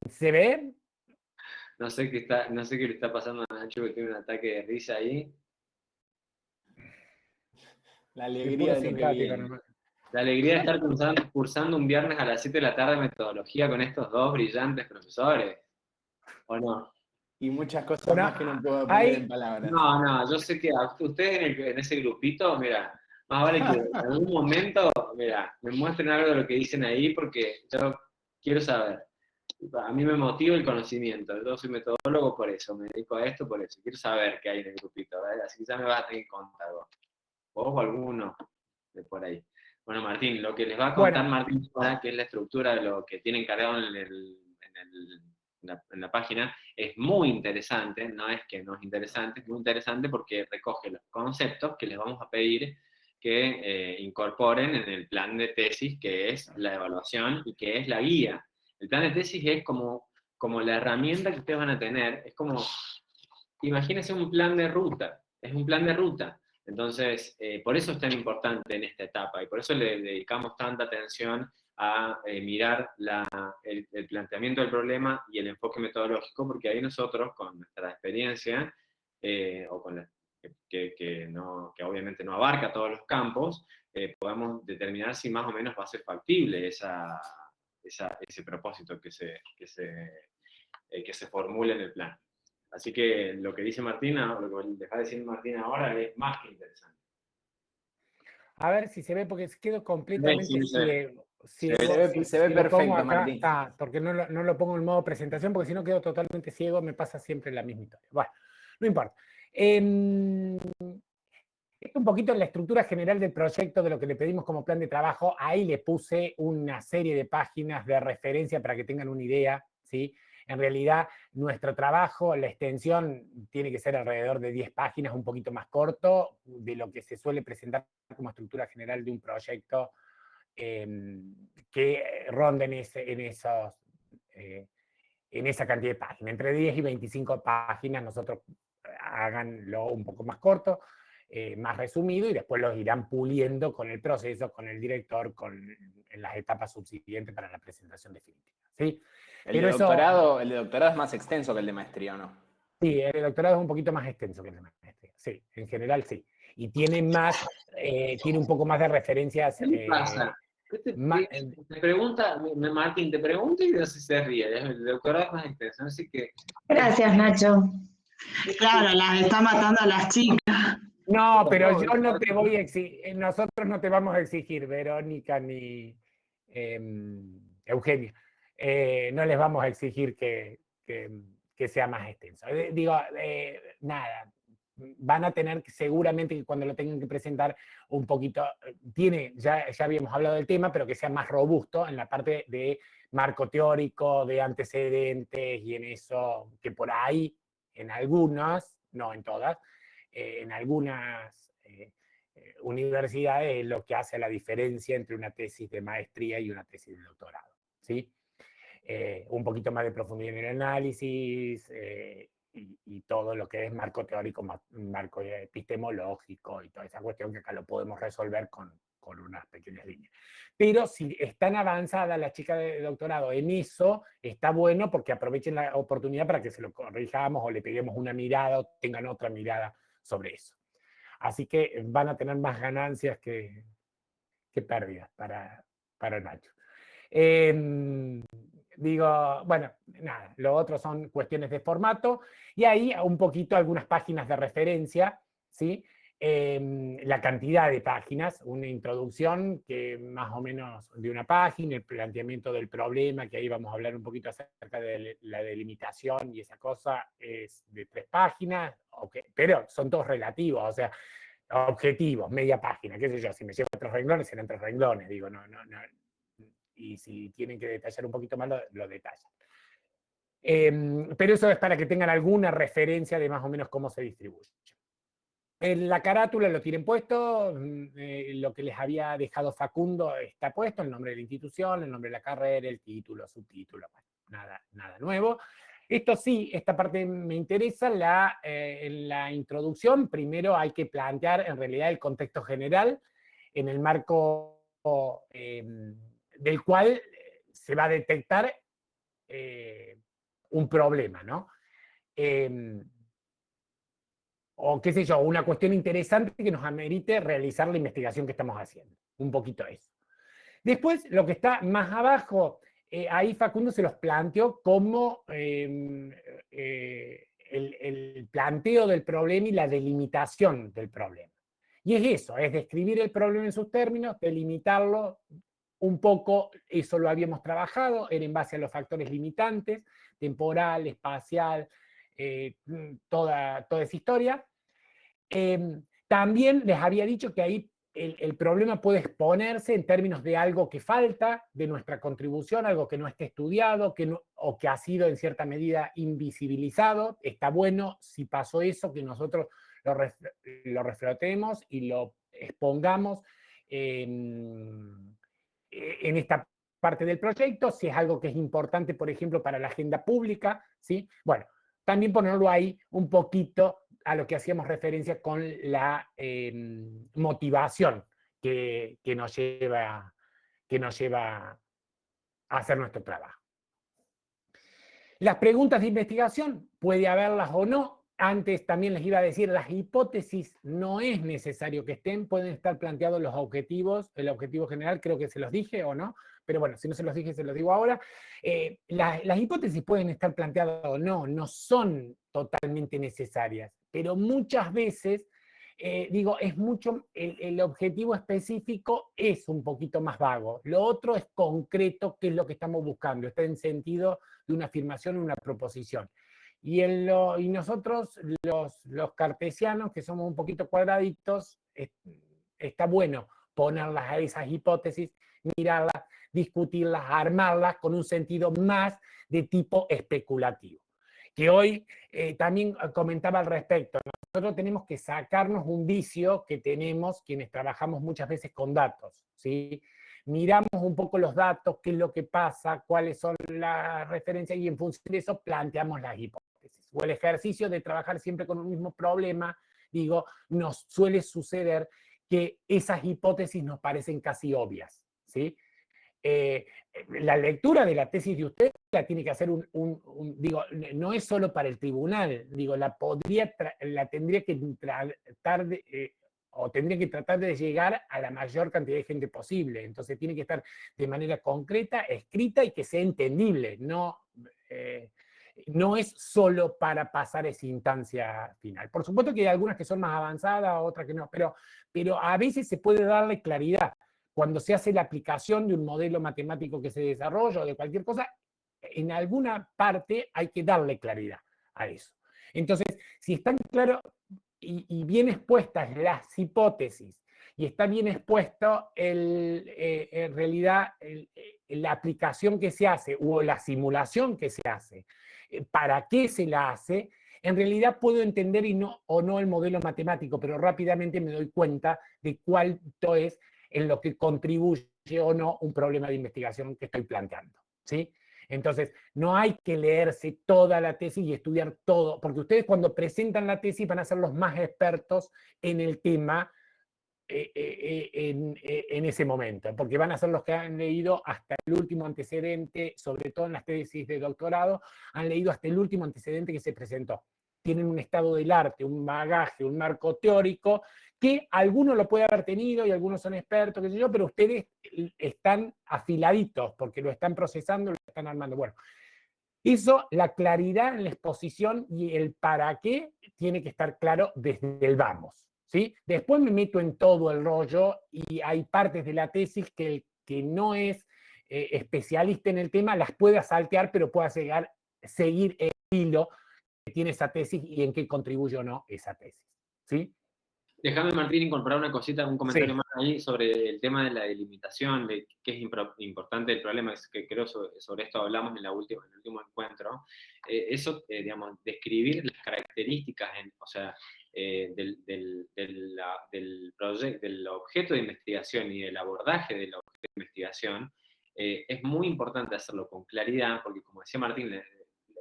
¿Se ve? No sé qué le está pasando a Nacho, que tiene un ataque de risa ahí. La alegría de lo que viene. La alegría de estar cursando un viernes a las 7 de la tarde metodología con estos dos brillantes profesores. ¿O no? Y muchas cosas más que no puedo poner en palabras. No, yo sé que a ustedes en ese grupito, mira, más vale que en algún momento, mira, me muestren algo de lo que dicen ahí porque yo quiero saber. A mí me motiva el conocimiento, yo soy metodólogo por eso, me dedico a esto por eso, quiero saber qué hay en el grupito, ¿verdad? Así que ya me vas a tener que contar vos o alguno de por ahí. Bueno, Martín, lo que les va a contar Martín ahora, que es la estructura de lo que tienen cargado en la página, es muy interesante, no es que no es interesante, es muy interesante porque recoge los conceptos que les vamos a pedir que incorporen en el plan de tesis, que es la evaluación y que es la guía. El plan de tesis es como la herramienta que ustedes van a tener, es como, imagínense un plan de ruta, es un plan de ruta. Entonces, por eso es tan importante en esta etapa y por eso le dedicamos tanta atención a mirar el planteamiento del problema y el enfoque metodológico, porque ahí nosotros, con nuestra experiencia, o con que obviamente no abarca todos los campos, podemos determinar si más o menos va a ser factible ese propósito que se formule en el plan. Así que lo que dice Martina, lo que les va a decir Martina ahora es más que interesante. A ver si se ve, porque quedo completamente Sí, se ve. ciego. Se ve lo perfecto, pongo acá, Martín. porque no lo pongo en modo presentación, porque si no quedo totalmente ciego, me pasa siempre la misma historia. Bueno, no importa. Es un poquito la estructura general del proyecto, de lo que le pedimos como plan de trabajo. Ahí le puse una serie de páginas de referencia para que tengan una idea, ¿sí? En realidad, nuestro trabajo, la extensión, tiene que ser alrededor de 10 páginas, un poquito más corto de lo que se suele presentar como estructura general de un proyecto que ronde en esa cantidad de páginas. Entre 10 y 25 páginas, nosotros háganlo un poco más corto, más resumido, y después los irán puliendo con el proceso, con el director, en las etapas subsiguientes para la presentación definitiva. ¿Sí? El de doctorado es más extenso que el de maestría, ¿o no? Sí, el doctorado es un poquito más extenso que el de maestría. Sí, en general sí. Y tiene un poco más de referencias. ¿Qué pasa? Te pregunta, Martín, te pregunta y no sé si se ríe. El doctorado es más extenso, así que... Gracias, Nacho. Claro, las está matando a las chicas. No, pero yo no te voy a exigir, nosotros no te vamos a exigir, Verónica ni Eugenia, no les vamos a exigir que sea más extenso. Nada, van a tener seguramente que cuando lo tengan que presentar un poquito, ya habíamos hablado del tema, pero que sea más robusto en la parte de marco teórico, de antecedentes y en eso, que por ahí, en algunas, no en todas, en algunas universidades es lo que hace la diferencia entre una tesis de maestría y una tesis de doctorado, ¿sí? Un poquito más de profundidad en el análisis y todo lo que es marco teórico, marco epistemológico y toda esa cuestión que acá lo podemos resolver con unas pequeñas líneas. Pero si están avanzadas las chicas de doctorado en eso, está bueno porque aprovechen la oportunidad para que se lo corrijamos o le peguemos una mirada o tengan otra mirada sobre eso. Así que van a tener más ganancias que pérdidas para Nacho. Bueno, nada, lo otro son cuestiones de formato y ahí un poquito algunas páginas de referencia, ¿sí? La cantidad de páginas, una introducción que más o menos de una página, el planteamiento del problema, que ahí vamos a hablar un poquito acerca de la delimitación y esa cosa, es de 3 páginas, okay, pero son todos relativos, o sea, objetivos, media página, qué sé yo, si me llevo 3 renglones, serán 3 renglones, digo, no. Y si tienen que detallar un poquito más, lo detallan. Pero eso es para que tengan alguna referencia de más o menos cómo se distribuye. En la carátula lo tienen puesto, lo que les había dejado Facundo está puesto, el nombre de la institución, el nombre de la carrera, el título, subtítulo, bueno, nada nuevo. Esto sí, esta parte me interesa, en la introducción primero hay que plantear en realidad el contexto general en el marco del cual se va a detectar un problema, ¿no? O qué sé yo, una cuestión interesante que nos amerite realizar la investigación que estamos haciendo. Un poquito eso. Después, lo que está más abajo, ahí Facundo se los planteó como el planteo del problema y la delimitación del problema. Y es eso, es describir el problema en sus términos, delimitarlo un poco, eso lo habíamos trabajado, era en base a los factores limitantes, temporal, espacial, toda esa historia. También les había dicho que ahí el problema puede exponerse en términos de algo que falta, de nuestra contribución, algo que no esté estudiado, o que ha sido en cierta medida invisibilizado. Está bueno, si pasó eso, que nosotros lo reflotemos y lo expongamos en esta parte del proyecto, si es algo que es importante, por ejemplo, para la agenda pública, ¿sí? Bueno, también ponerlo ahí un poquito a lo que hacíamos referencia con la motivación que nos lleva a hacer nuestro trabajo. Las preguntas de investigación, puede haberlas o no. Antes también les iba a decir, las hipótesis no es necesario que estén, pueden estar planteados los objetivos, el objetivo general, creo que se los dije o no, pero bueno, si no se los dije, se los digo ahora. Las hipótesis pueden estar planteadas o no, no son totalmente necesarias, pero muchas veces digo, es mucho, el objetivo específico es un poquito más vago. Lo otro es concreto, qué es lo que estamos buscando. Está en sentido de una afirmación o una proposición. Y nosotros, los cartesianos, que somos un poquito cuadraditos, está bueno ponerlas a esas hipótesis, mirarlas, discutirlas, armarlas con un sentido más de tipo especulativo. Que hoy también comentaba al respecto. Nosotros tenemos que sacarnos un vicio que tenemos quienes trabajamos muchas veces con datos, ¿sí? Miramos un poco los datos, qué es lo que pasa, cuáles son las referencias, y en función de eso planteamos las hipótesis. O el ejercicio de trabajar siempre con un mismo problema, digo, nos suele suceder que esas hipótesis nos parecen casi obvias, ¿sí? La lectura de la tesis de usted la tiene que hacer digo, no es solo para el tribunal, digo, la tendría que tratar de, o tendría que tratar de llegar a la mayor cantidad de gente posible. Entonces tiene que estar de manera concreta, escrita y que sea entendible. No es solo para pasar esa instancia final. Por supuesto que hay algunas que son más avanzadas, otras que no, pero a veces se puede darle claridad. Cuando se hace la aplicación de un modelo matemático que se desarrolla o de cualquier cosa, en alguna parte hay que darle claridad a eso. Entonces, si están claros y bien expuestas las hipótesis y está bien expuesto en realidad la aplicación que se hace o la simulación que se hace, para qué se la hace, en realidad puedo entender o no el modelo matemático, pero rápidamente me doy cuenta de cuánto es en lo que contribuye o no un problema de investigación que estoy planteando, ¿sí? Entonces, no hay que leerse toda la tesis y estudiar todo, porque ustedes cuando presentan la tesis van a ser los más expertos en el tema en ese momento, porque van a ser los que han leído hasta el último antecedente, sobre todo en las tesis de doctorado, han leído hasta el último antecedente que se presentó. Tienen un estado del arte, un bagaje, un marco teórico, que algunos lo puede haber tenido y algunos son expertos, qué sé yo, pero ustedes están afiladitos porque lo están procesando, lo están armando. Bueno, eso, la claridad en la exposición y el para qué tiene que estar claro desde el vamos, ¿sí? Después me meto en todo el rollo y hay partes de la tesis que el que no es especialista en el tema las pueda saltear, pero pueda seguir el hilo que tiene esa tesis y en qué contribuye o no esa tesis, ¿sí? Déjame, Martín, incorporar una cosita, un comentario Sí. más ahí sobre el tema de la delimitación, de qué es importante el problema, es que creo sobre esto hablamos en el último encuentro. Digamos, describir las características, o sea, del objeto de investigación y del abordaje del objeto de investigación, es muy importante hacerlo con claridad, porque como decía Martín,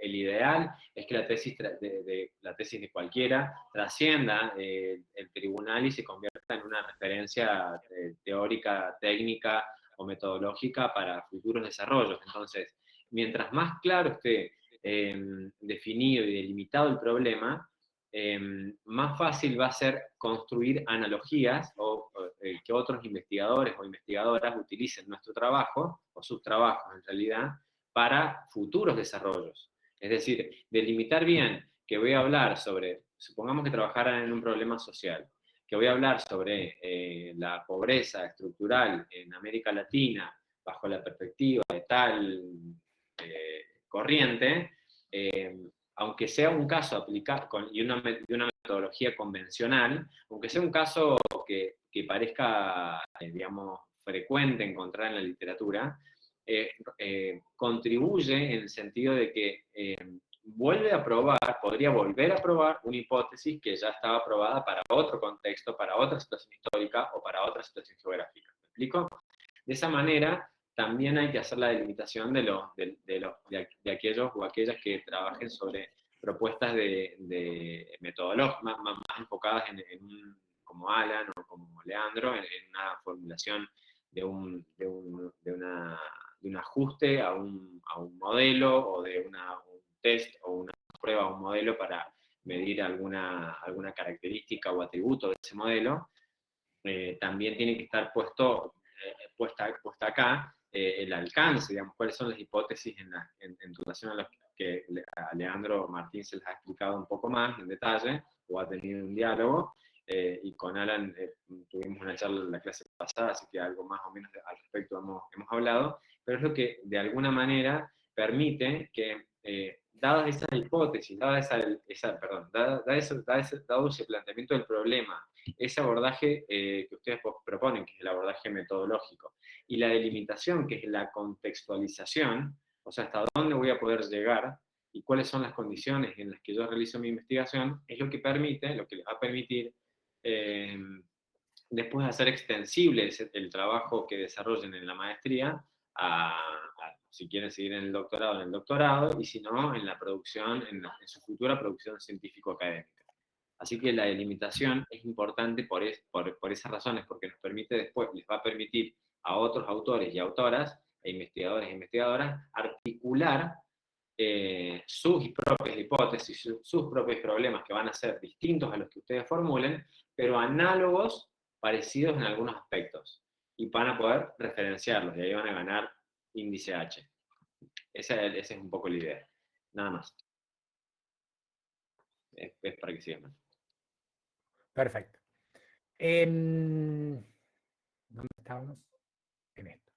el ideal es que la tesis de cualquiera trascienda el tribunal y se convierta en una referencia teórica, técnica o metodológica para futuros desarrollos. Entonces, mientras más claro esté definido y delimitado el problema, más fácil va a ser construir analogías o que otros investigadores o investigadoras utilicen nuestro trabajo, o sus trabajos en realidad, para futuros desarrollos. Es decir, delimitar bien que voy a hablar sobre, supongamos que trabajaran en un problema social, que voy a hablar sobre la pobreza estructural en América Latina bajo la perspectiva de tal corriente, aunque sea un caso aplicado y una metodología convencional, aunque sea un caso que parezca, digamos, frecuente encontrar en la literatura, contribuye en el sentido de que podría volver a probar una hipótesis que ya estaba aprobada para otro contexto, para otra situación histórica o para otra situación geográfica. ¿Me explico? De esa manera, también hay que hacer la delimitación de aquellos o aquellas que trabajen sobre propuestas de metodologías más enfocadas como Alan o como Leandro, en una formulación de un ajuste a un modelo o de un test o una prueba a un modelo para medir alguna característica o atributo de ese modelo. También tiene que estar puesta acá el alcance, digamos, cuáles son las hipótesis en relación a las que a Leandro Martín se les ha explicado un poco más en detalle, o ha tenido un diálogo, y con Alan tuvimos una charla en la clase pasada, así que algo más o menos al respecto hemos hablado, pero es lo que de alguna manera permite que, dadas esas hipótesis, dado ese planteamiento del problema, ese abordaje que ustedes proponen, que es el abordaje metodológico, y la delimitación, que es la contextualización, o sea, hasta dónde voy a poder llegar y cuáles son las condiciones en las que yo realizo mi investigación, es lo que les va a permitir después hacer extensible el trabajo que desarrollen en la maestría si quieren seguir en el doctorado, y si no, en la producción, en su futura producción científico-académica. Así que la delimitación es importante por esas razones, porque nos permite después, les va a permitir a otros autores y autoras, e investigadores e investigadoras, articular sus propias hipótesis, sus propios problemas que van a ser distintos a los que ustedes formulen, pero análogos, parecidos en algunos aspectos, y van a poder referenciarlos, y ahí van a ganar índice H. Esa es un poco la idea, nada más. Es para que sigan. Perfecto. ¿Dónde estábamos? En esto.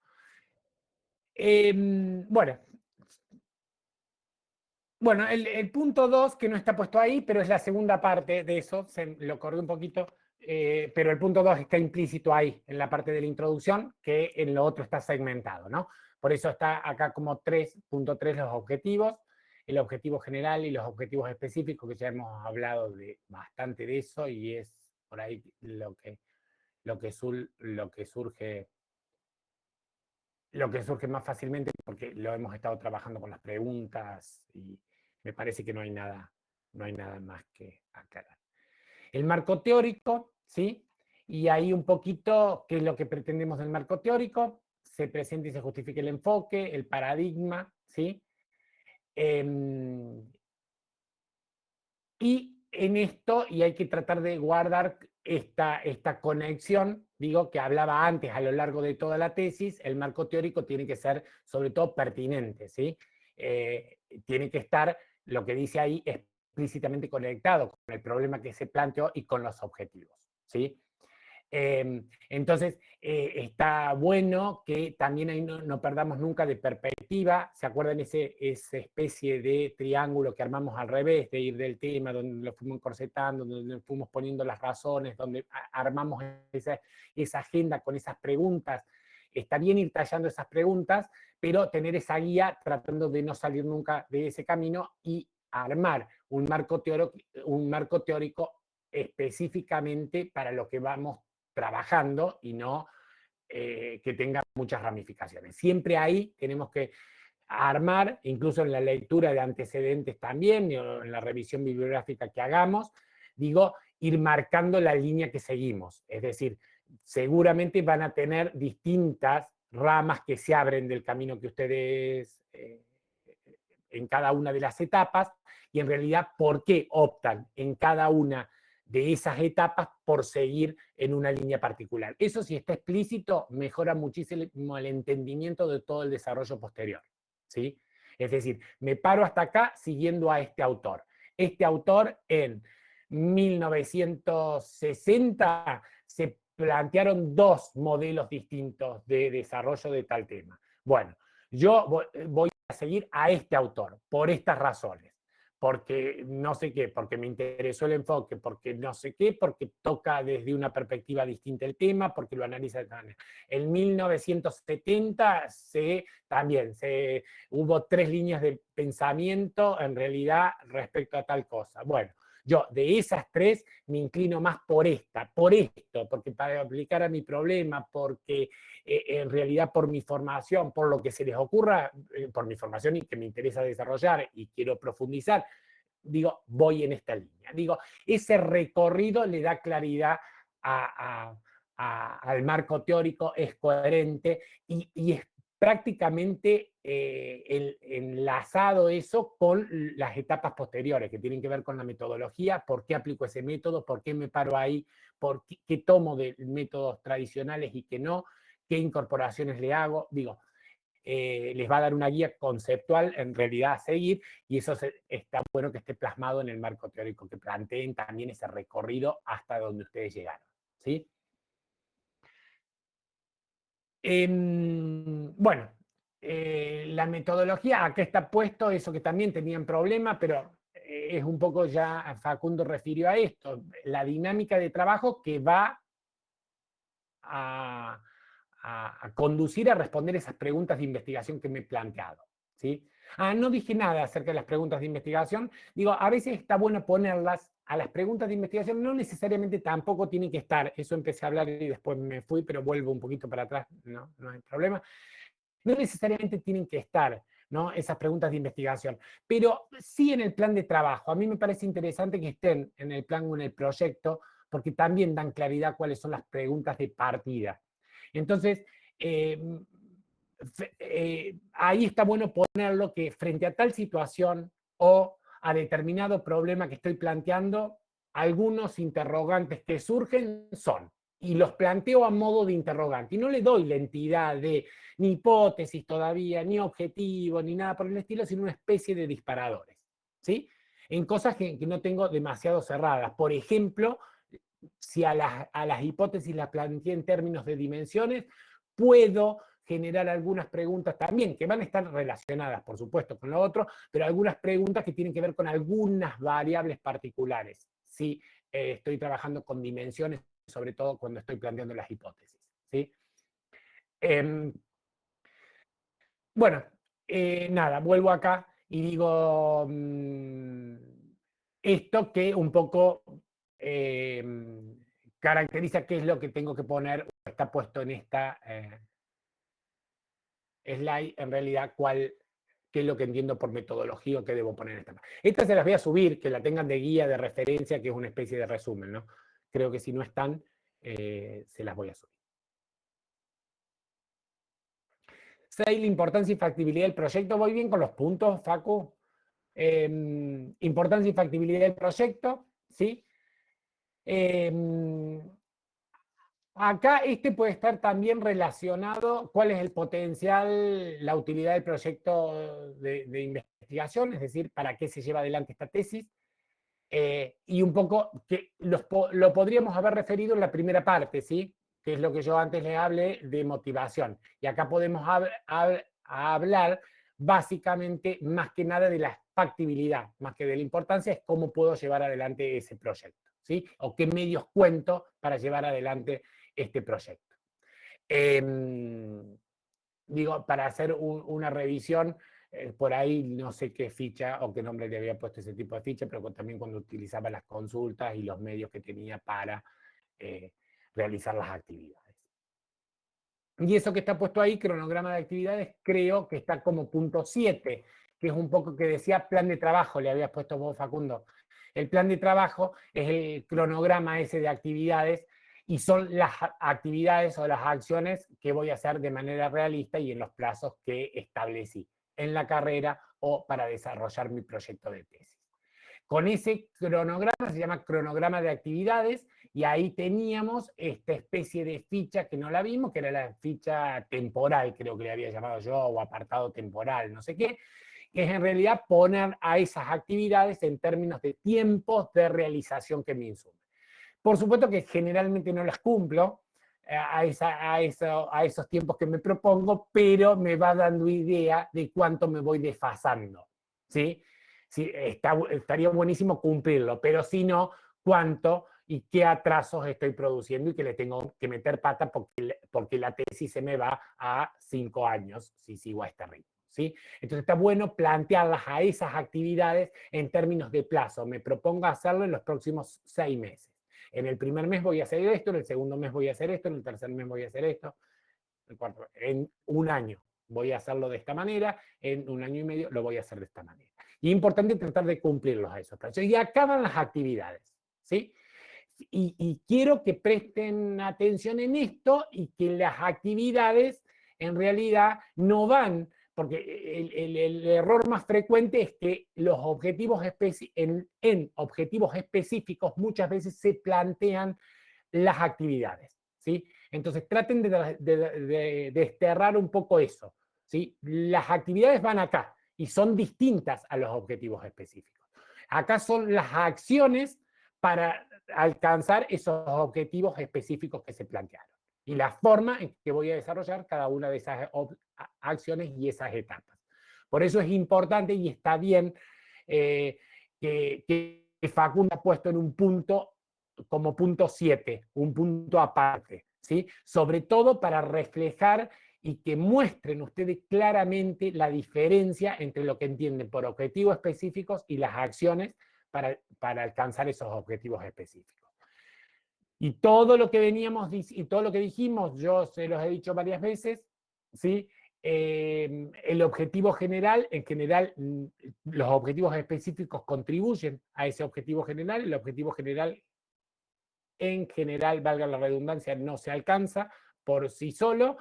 Bueno, el punto 2, que no está puesto ahí, pero es la segunda parte de eso, lo corrí un poquito, pero el punto 2 está implícito ahí, en la parte de la introducción, que en lo otro está segmentado, ¿no? Por eso está acá como 3.3 los objetivos, el objetivo general y los objetivos específicos, que ya hemos hablado bastante de eso, y es por ahí lo que surge más fácilmente, porque lo hemos estado trabajando con las preguntas y me parece que no hay nada más que aclarar. El marco teórico, ¿sí? Y ahí un poquito qué es lo que pretendemos del marco teórico: se presenta y se justifica el enfoque, el paradigma, ¿sí? Y en esto, y hay que tratar de guardar esta conexión, digo, que hablaba antes a lo largo de toda la tesis, el marco teórico tiene que ser sobre todo pertinente, ¿sí? Tiene que estar, lo que dice ahí, explícitamente conectado con el problema que se planteó y con los objetivos, ¿sí? Entonces, está bueno que también ahí no perdamos nunca de perspectiva. ¿Se acuerdan esa especie de triángulo que armamos al revés, de ir del tema, donde lo fuimos encorsetando, donde fuimos poniendo las razones, donde armamos esa agenda con esas preguntas? Está bien ir tallando esas preguntas, pero tener esa guía tratando de no salir nunca de ese camino y armar un marco teórico específicamente para lo que vamos trabajando y no que tenga muchas ramificaciones. Siempre ahí tenemos que armar, incluso en la lectura de antecedentes también, o en la revisión bibliográfica que hagamos, digo, ir marcando la línea que seguimos. Es decir, seguramente van a tener distintas ramas que se abren del camino que ustedes en cada una de las etapas, y en realidad por qué optan en cada una de esas etapas por seguir en una línea particular. Eso, si está explícito, mejora muchísimo el entendimiento de todo el desarrollo posterior, ¿sí? Es decir, me paro hasta acá siguiendo a este autor. Este autor en 1960 se plantearon dos modelos distintos de desarrollo de tal tema. Bueno, yo voy a seguir a este autor por estas razones. Porque no sé qué, porque me interesó el enfoque, porque no sé qué, porque toca desde una perspectiva distinta el tema, porque lo analiza de tal manera. En 1970 hubo 3 líneas de pensamiento en realidad respecto a tal cosa. Bueno, yo de esas 3 me inclino más por esto, porque para aplicar a mi problema, porque en realidad por mi formación, por lo que se les ocurra, por mi formación y que me interesa desarrollar y quiero profundizar, digo, voy en esta línea. Digo, ese recorrido le da claridad al marco teórico, es coherente y es prácticamente enlazado eso con las etapas posteriores, que tienen que ver con la metodología, por qué aplico ese método, por qué me paro ahí, por qué tomo de métodos tradicionales y qué no, qué incorporaciones le hago. Digo, les va a dar una guía conceptual en realidad a seguir, y eso está bueno que esté plasmado en el marco teórico, que planteen también ese recorrido hasta donde ustedes llegaron, ¿sí? Bueno, la metodología, acá está puesto eso que también tenían problema, pero es un poco ya, Facundo refirió a esto, la dinámica de trabajo que va a conducir a responder esas preguntas de investigación que me he planteado, ¿sí? No dije nada acerca de las preguntas de investigación. Digo, a veces está bueno ponerlas a las preguntas de investigación, no necesariamente tampoco tienen que estar, eso empecé a hablar y después me fui, pero vuelvo un poquito para atrás, no hay problema. No necesariamente tienen que estar, ¿no?, esas preguntas de investigación, pero sí en el plan de trabajo. A mí me parece interesante que estén en el plan o en el proyecto, porque también dan claridad cuáles son las preguntas de partida. Entonces, ahí está bueno ponerlo, que frente a tal situación o a determinado problema que estoy planteando, algunos interrogantes que surgen son, y los planteo a modo de interrogante, y no le doy la entidad de ni hipótesis todavía, ni objetivo, ni nada por el estilo, sino una especie de disparadores, ¿sí? En cosas que no tengo demasiado cerradas. Por ejemplo, si a las hipótesis las planteé en términos de dimensiones, puedo generar algunas preguntas también, que van a estar relacionadas, por supuesto, con lo otro, pero algunas preguntas que tienen que ver con algunas variables particulares. Si estoy trabajando con dimensiones, sobre todo cuando estoy planteando las hipótesis, ¿sí? Bueno, nada, vuelvo acá y digo esto que un poco caracteriza qué es lo que tengo que poner, o está puesto en esta slide, en realidad qué es lo que entiendo por metodología o qué debo poner en esta. Estas se las voy a subir, que la tengan de guía, de referencia, que es una especie de resumen, ¿no? Creo que si no están, se las voy a subir. 6, la importancia y factibilidad del proyecto. ¿Voy bien con los puntos, Facu? Importancia y factibilidad del proyecto, ¿sí? Acá puede estar también relacionado cuál es el potencial, la utilidad del proyecto de investigación, es decir, para qué se lleva adelante esta tesis, y un poco que lo podríamos haber referido en la primera parte, ¿sí? Que es lo que yo antes les hablé de motivación. Y acá podemos hablar básicamente más que nada de la factibilidad, más que de la importancia, es cómo puedo llevar adelante ese proyecto, ¿sí? O qué medios cuento para llevar adelante este proyecto. Digo, para hacer una revisión, por ahí no sé qué ficha o qué nombre le había puesto ese tipo de ficha, pero también cuando utilizaba las consultas y los medios que tenía para realizar las actividades. Y eso que está puesto ahí, cronograma de actividades, creo que está como punto 7, que es un poco que decía plan de trabajo, le habías puesto vos, Facundo. El plan de trabajo es el cronograma ese de actividades, y son las actividades o las acciones que voy a hacer de manera realista y en los plazos que establecí en la carrera o para desarrollar mi proyecto de tesis. Con ese cronograma, se llama cronograma de actividades, y ahí teníamos esta especie de ficha que no la vimos, que era la ficha temporal, creo que le había llamado yo, o apartado temporal, no sé qué, que es en realidad poner a esas actividades en términos de tiempos de realización que me insumen. Por supuesto que generalmente no las cumplo a esos tiempos que me propongo, pero me va dando idea de cuánto me voy desfasando, ¿sí? Sí, estaría buenísimo cumplirlo, pero si no, cuánto y qué atrasos estoy produciendo y que le tengo que meter pata porque la tesis se me va a 5 años si sigo a este ritmo, ¿sí? Entonces está bueno plantearlas a esas actividades en términos de plazo. Me propongo hacerlo en los próximos 6 meses. En el primer mes voy a hacer esto, en el segundo mes voy a hacer esto, en el tercer mes voy a hacer esto, en un año voy a hacerlo de esta manera, en 1 año y medio lo voy a hacer de esta manera. Y es importante tratar de cumplirlos a esos plazos. Y acaban las actividades, ¿sí? Y quiero que presten atención en esto y que las actividades en realidad no van, porque el error más frecuente es que los objetivos en objetivos específicos muchas veces se plantean las actividades, ¿sí? Entonces traten de desterrar un poco eso, ¿sí? Las actividades van acá y son distintas a los objetivos específicos. Acá son las acciones para alcanzar esos objetivos específicos que se plantearon y la forma en que voy a desarrollar cada una de esas acciones y esas etapas. Por eso es importante y está bien que Facundo ha puesto en un punto como punto 7, un punto aparte, ¿sí? Sobre todo para reflejar y que muestren ustedes claramente la diferencia entre lo que entienden por objetivos específicos y las acciones para alcanzar esos objetivos específicos. Y todo lo que veníamos y todo lo que dijimos, yo se los he dicho varias veces, ¿sí? El objetivo general, en general, los objetivos específicos contribuyen a ese objetivo general, el objetivo general, en general, valga la redundancia, no se alcanza por sí solo,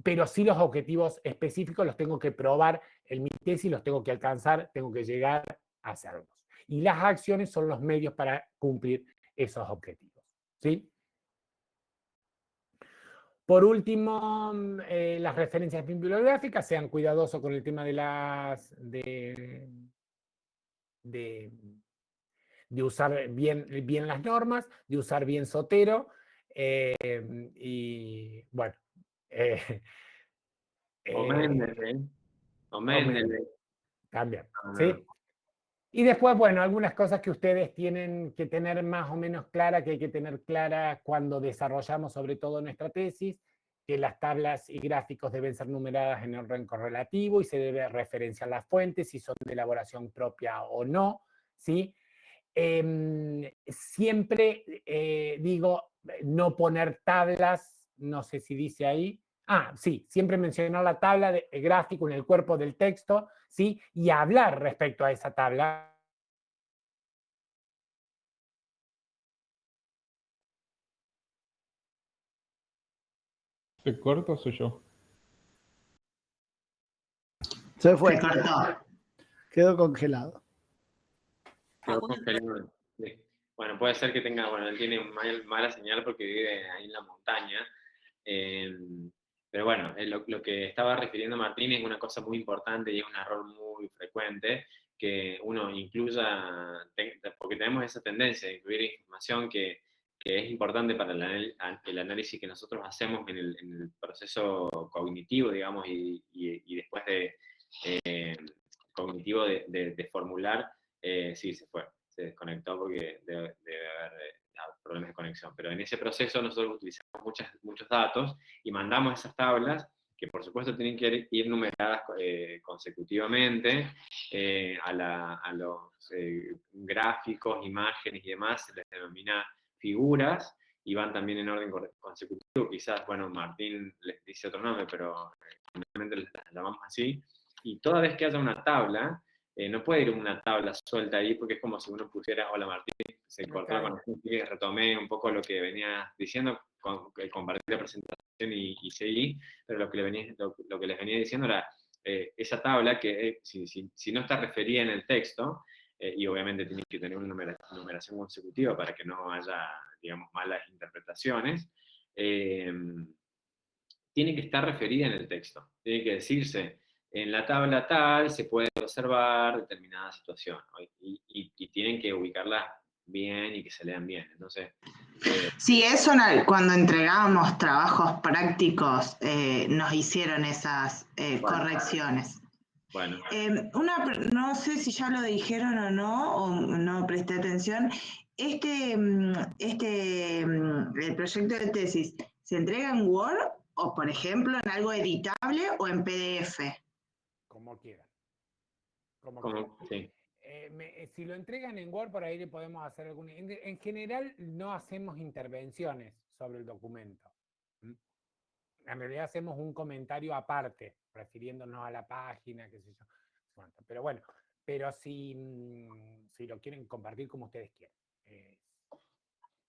pero sí los objetivos específicos los tengo que probar en mi tesis, los tengo que alcanzar, tengo que llegar a hacerlos. Y las acciones son los medios para cumplir esos objetivos, ¿sí? Por último, las referencias bibliográficas, sean cuidadosos con el tema de las de usar bien las normas, de usar bien Zotero, y bueno. O Mendeley. O Mendeley. También, ¿sí? Y después, bueno, algunas cosas que ustedes tienen que tener más o menos claras, que hay que tener claras cuando desarrollamos sobre todo nuestra tesis, que las tablas y gráficos deben ser numeradas en orden correlativo y se debe referenciar las fuentes, si son de elaboración propia o no, ¿sí? Siempre digo, no poner tablas, no sé si dice ahí. Sí, siempre mencionar la tabla de gráfico en el cuerpo del texto, ¿sí? Y hablar respecto a esa tabla. ¿Se corta o soy yo? Se fue. Se cortó. Quedó congelado. Quedó congelado. Sí. Bueno, puede ser que tenga, bueno, él tiene mala señal porque vive ahí en la montaña. Pero bueno, lo que estaba refiriendo Martín es una cosa muy importante y es un error muy frecuente, que uno incluya, porque tenemos esa tendencia de incluir información que es importante para el análisis que nosotros hacemos en el proceso cognitivo, digamos, y después de cognitivo de formular. Sí, se desconectó porque debe haber problemas de conexión, pero en ese proceso nosotros utilizamos muchos datos y mandamos esas tablas que por supuesto tienen que ir numeradas consecutivamente a los gráficos, imágenes y demás, se les denomina figuras y van también en orden consecutivo. Quizás, bueno, Martín les dice otro nombre, pero generalmente las llamamos así. Y toda vez que haya una tabla, no puede ir una tabla suelta ahí, porque es como si uno pusiera, hola Martín, se cortó la conexión, y retomé un poco lo que venía diciendo, compartí la presentación y seguí, pero lo que les venía diciendo era esa tabla que si no está referida en el texto, y obviamente tiene que tener una numeración consecutiva para que no haya, digamos, malas interpretaciones, tiene que estar referida en el texto, tiene que decirse, en la tabla tal se puede observar determinada situación, ¿no? y tienen que ubicarlas bien y que se lean bien. Entonces, sí, eso cuando entregábamos trabajos prácticos nos hicieron esas correcciones. Bueno. No sé si ya lo dijeron o no presté atención. El proyecto de tesis, ¿se entrega en Word o, por ejemplo, en algo editable o en PDF? Como quieran. Sí. Si lo entregan en Word, por ahí le podemos hacer algún... En general, no hacemos intervenciones sobre el documento. En realidad hacemos un comentario aparte, refiriéndonos a la página, qué sé yo. Pero bueno, pero si lo quieren compartir como ustedes quieran.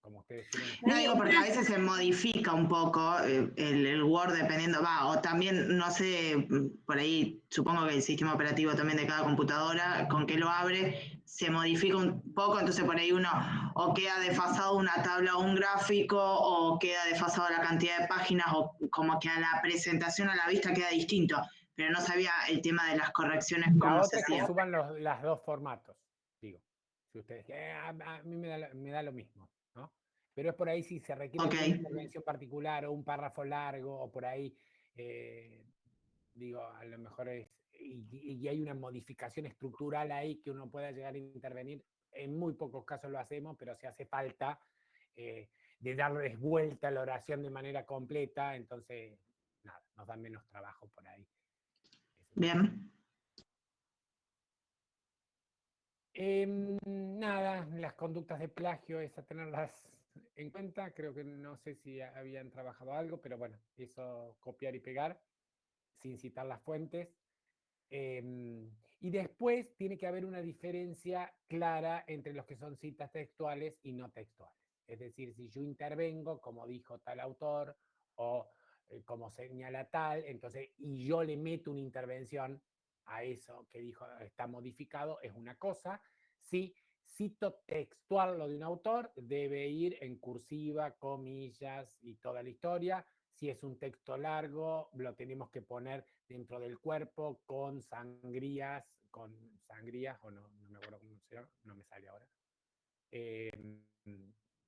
como ustedes quieren. No digo porque a veces se modifica un poco el Word dependiendo, o también, no sé, por ahí supongo que el sistema operativo también de cada computadora, con que lo abre, se modifica un poco, entonces por ahí uno o queda desfasado una tabla o un gráfico, o queda desfasado la cantidad de páginas, o como que a la presentación a la vista queda distinto, pero no sabía el tema de las correcciones La cómo se otra es que hacía. suban las dos formatos, digo. Si ustedes, a mí me da lo mismo, ¿no? Pero es por ahí si se requiere una intervención particular o un párrafo largo, o por ahí, digo, a lo mejor y hay una modificación estructural ahí que uno pueda llegar a intervenir. En muy pocos casos lo hacemos, pero si hace falta de darles vuelta a la oración de manera completa, entonces, nada, nos da menos trabajo por ahí. Bien. Nada, las conductas de plagio es a tenerlas en cuenta. Creo que no sé si habían trabajado algo, pero bueno, eso copiar y pegar sin citar las fuentes. Y después tiene que haber una diferencia clara entre los que son citas textuales y no textuales. Es decir, si yo intervengo, como dijo tal autor, o como señala tal, entonces, y yo le meto una intervención a eso que dijo está modificado, es una cosa. Si cito textual lo de un autor, debe ir en cursiva, comillas y toda la historia. Si es un texto largo, lo tenemos que poner dentro del cuerpo con sangrías o no me acuerdo cómo se llama, no me sale ahora.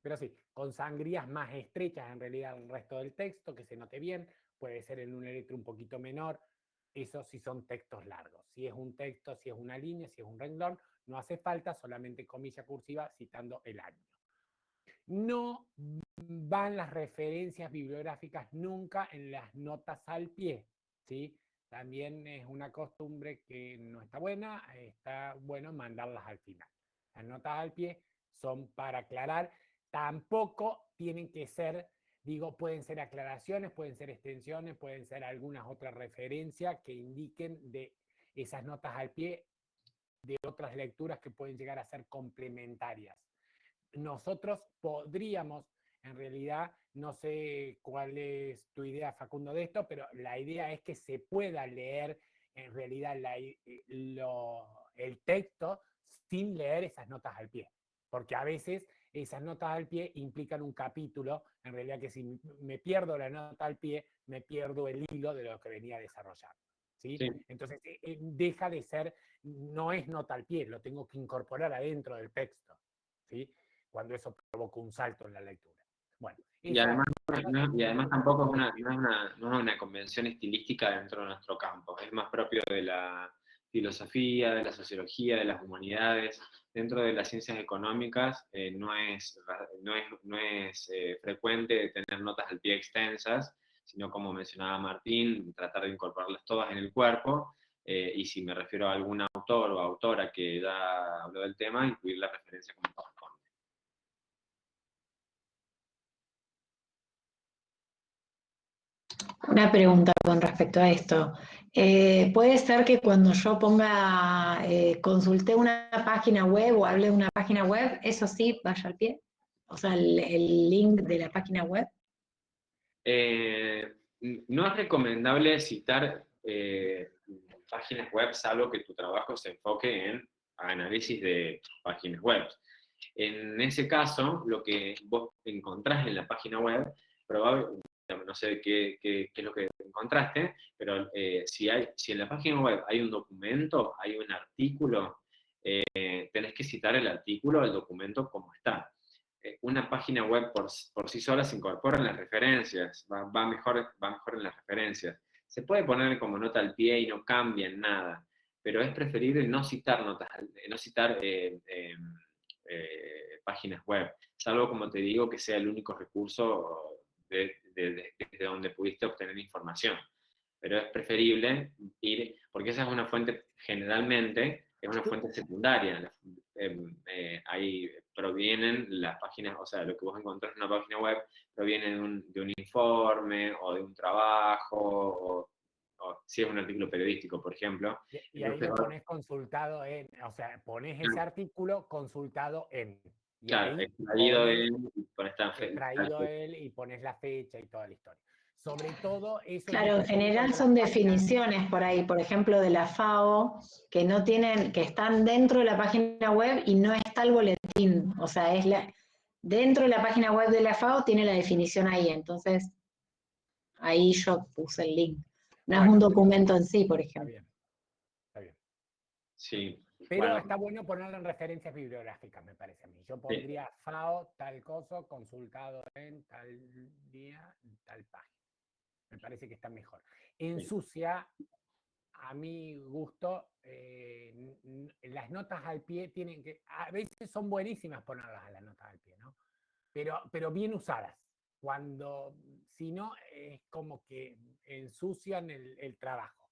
Pero sí, con sangrías más estrechas en realidad el resto del texto, que se note bien, puede ser en una letra un poquito menor, eso sí son textos largos. Si es un texto, si es una línea, si es un renglón, no hace falta, solamente comilla cursiva citando el año. No van las referencias bibliográficas nunca en las notas al pie, ¿sí? También es una costumbre que no está buena, está bueno mandarlas al final. Las notas al pie son para aclarar, tampoco tienen que ser, digo, pueden ser aclaraciones, pueden ser extensiones, pueden ser algunas otras referencias que indiquen de esas notas al pie de otras lecturas que pueden llegar a ser complementarias. Nosotros podríamos, en realidad, no sé cuál es tu idea, Facundo, de esto, pero la idea es que se pueda leer en realidad el texto sin leer esas notas al pie, porque a veces esas notas al pie implican un capítulo, en realidad que si me pierdo la nota al pie, me pierdo el hilo de lo que venía desarrollando. ¿Sí? Sí. Entonces, deja de ser, no es nota al pie, lo tengo que incorporar adentro del texto, ¿sí? Cuando eso provoca un salto en la lectura. Bueno, y además tampoco no es una convención estilística dentro de nuestro campo, es más propio de la filosofía, de la sociología, de las humanidades. Dentro de las ciencias económicas no es frecuente tener notas al pie extensas, sino como mencionaba Martín, tratar de incorporarlas todas en el cuerpo, y si me refiero a algún autor o autora que ya habló del tema, incluir la referencia como corresponde. Una pregunta con respecto a esto. ¿Puede ser que cuando yo ponga, consulté una página web o hablé de una página web, eso sí vaya al pie? O sea, el link de la página web. No es recomendable citar páginas web, salvo que tu trabajo se enfoque en análisis de páginas web. En ese caso, lo que vos encontrás en la página web, probablemente, no sé qué es lo que encontraste, pero si en la página web hay un documento, hay un artículo, tenés que citar el artículo o el documento como está. Una página web por sí sola se incorpora en las referencias, va mejor en las referencias. Se puede poner como nota al pie y no cambia en nada, pero es preferible no citar páginas web, salvo, como te digo, que sea el único recurso desde donde pudiste obtener información. Pero es preferible ir, porque esa es una fuente, generalmente, es una fuente secundaria. Ahí provienen las páginas, o sea, lo que vos encontrás en una página web proviene de un informe o de un trabajo, o si es un artículo periodístico, por ejemplo. Y ahí lo pones consultado en, o sea, pones ese artículo consultado en, Y Claro, ahí extraído pones, él, por esta extraído él y pones la fecha y toda la historia. Sobre todo, eso es Claro, en general son definiciones por ahí, por ejemplo, de la FAO, que no tienen, que están dentro de la página web y no está el boletín. O sea, dentro de la página web de la FAO tiene la definición ahí. Entonces, ahí yo puse el link. No es un documento en sí, por ejemplo. Está bien. Sí. Pero bueno, está bueno ponerlo en referencias bibliográficas, me parece a mí. Yo pondría FAO, tal cosa, consultado en tal día, tal página. Me parece que está mejor. Ensucia, a mi gusto, las notas al pie tienen que, a veces son buenísimas ponerlas a las notas al pie, ¿no? Pero bien usadas. Si no, es como que ensucian el trabajo.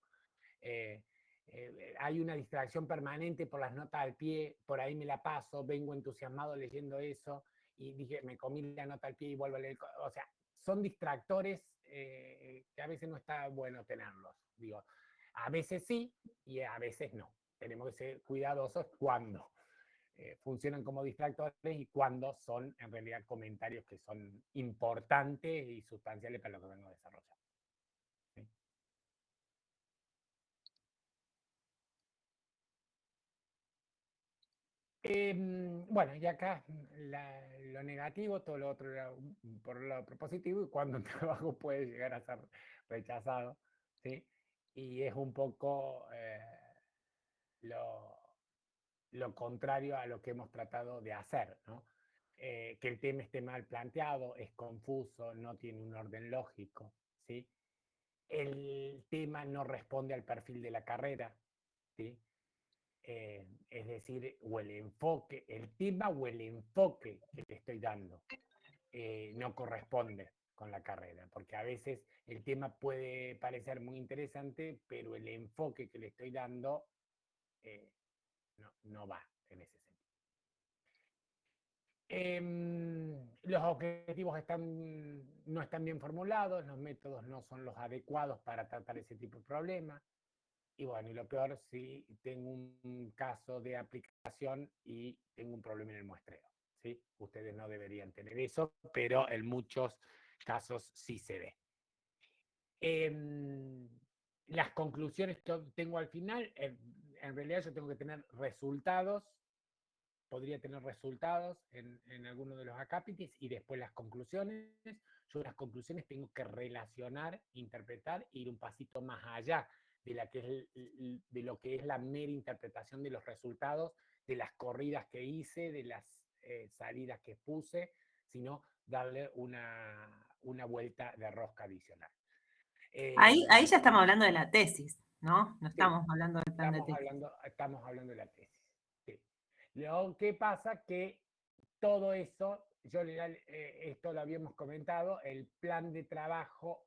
Hay una distracción permanente por las notas al pie, por ahí me la paso, vengo entusiasmado leyendo eso, y dije, me comí la nota al pie y vuelvo a leer. O sea, son distractores que a veces no está bueno tenerlos. Digo, a veces sí y a veces no. Tenemos que ser cuidadosos cuando funcionan como distractores y cuando son en realidad comentarios que son importantes y sustanciales para lo que vengo a desarrollar. ¿Sí? Bueno, y acá lo negativo, todo lo otro era por el lado positivo, y cuando un trabajo puede llegar a ser rechazado, ¿sí? Y es un poco lo contrario a lo que hemos tratado de hacer, ¿no? Que el tema esté mal planteado, es confuso, no tiene un orden lógico, ¿sí? El tema no responde al perfil de la carrera, ¿sí? Es decir, o el enfoque, el tema o el enfoque que le estoy dando no corresponde con la carrera, porque a veces el tema puede parecer muy interesante, pero el enfoque que le estoy dando no va en ese sentido. Los objetivos no están bien formulados, los métodos no son los adecuados para tratar ese tipo de problemas. Y bueno, y lo peor, si tengo un caso de aplicación y tengo un problema en el muestreo, ¿sí? Ustedes no deberían tener eso, pero en muchos casos sí se ve. Las conclusiones que tengo al final, en realidad yo tengo que tener resultados, podría tener resultados en alguno de los acápites y después las conclusiones. Yo las conclusiones tengo que relacionar, interpretar e ir un pasito más allá de lo que es la mera interpretación de los resultados, de las corridas que hice, de las salidas que puse, sino darle una vuelta de rosca adicional. Ahí ya estamos hablando de la tesis, ¿no? No estamos hablando del plan de tesis. Estamos hablando de la tesis. Sí. Lo que pasa que todo eso, esto lo habíamos comentado, el plan de trabajo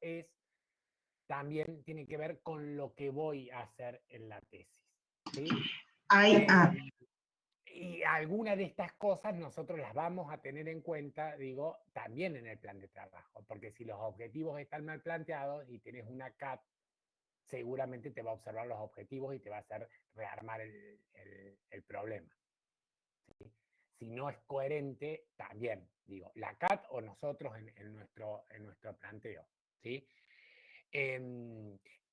también tiene que ver con lo que voy a hacer en la tesis. ¿Sí? Y algunas de estas cosas nosotros las vamos a tener en cuenta, digo, también en el plan de trabajo, porque si los objetivos están mal planteados y tienes una CAT, seguramente te va a observar los objetivos y te va a hacer rearmar el problema. ¿Sí? Si no es coherente, también, digo, la CAT o nosotros en nuestro planteo. ¿Sí?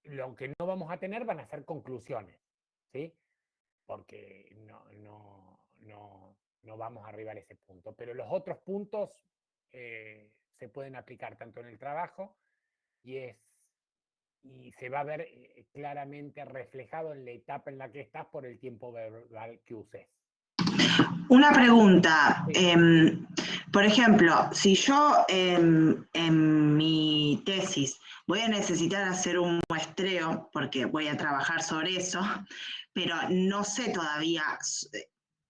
Lo que no vamos a tener van a ser conclusiones, ¿sí? Porque no vamos a arribar a ese punto. Pero los otros puntos se pueden aplicar tanto en el trabajo y se va a ver claramente reflejado en la etapa en la que estás por el tiempo verbal que uses. Una pregunta. Por ejemplo, si yo en mi tesis voy a necesitar hacer un muestreo, porque voy a trabajar sobre eso, pero no sé todavía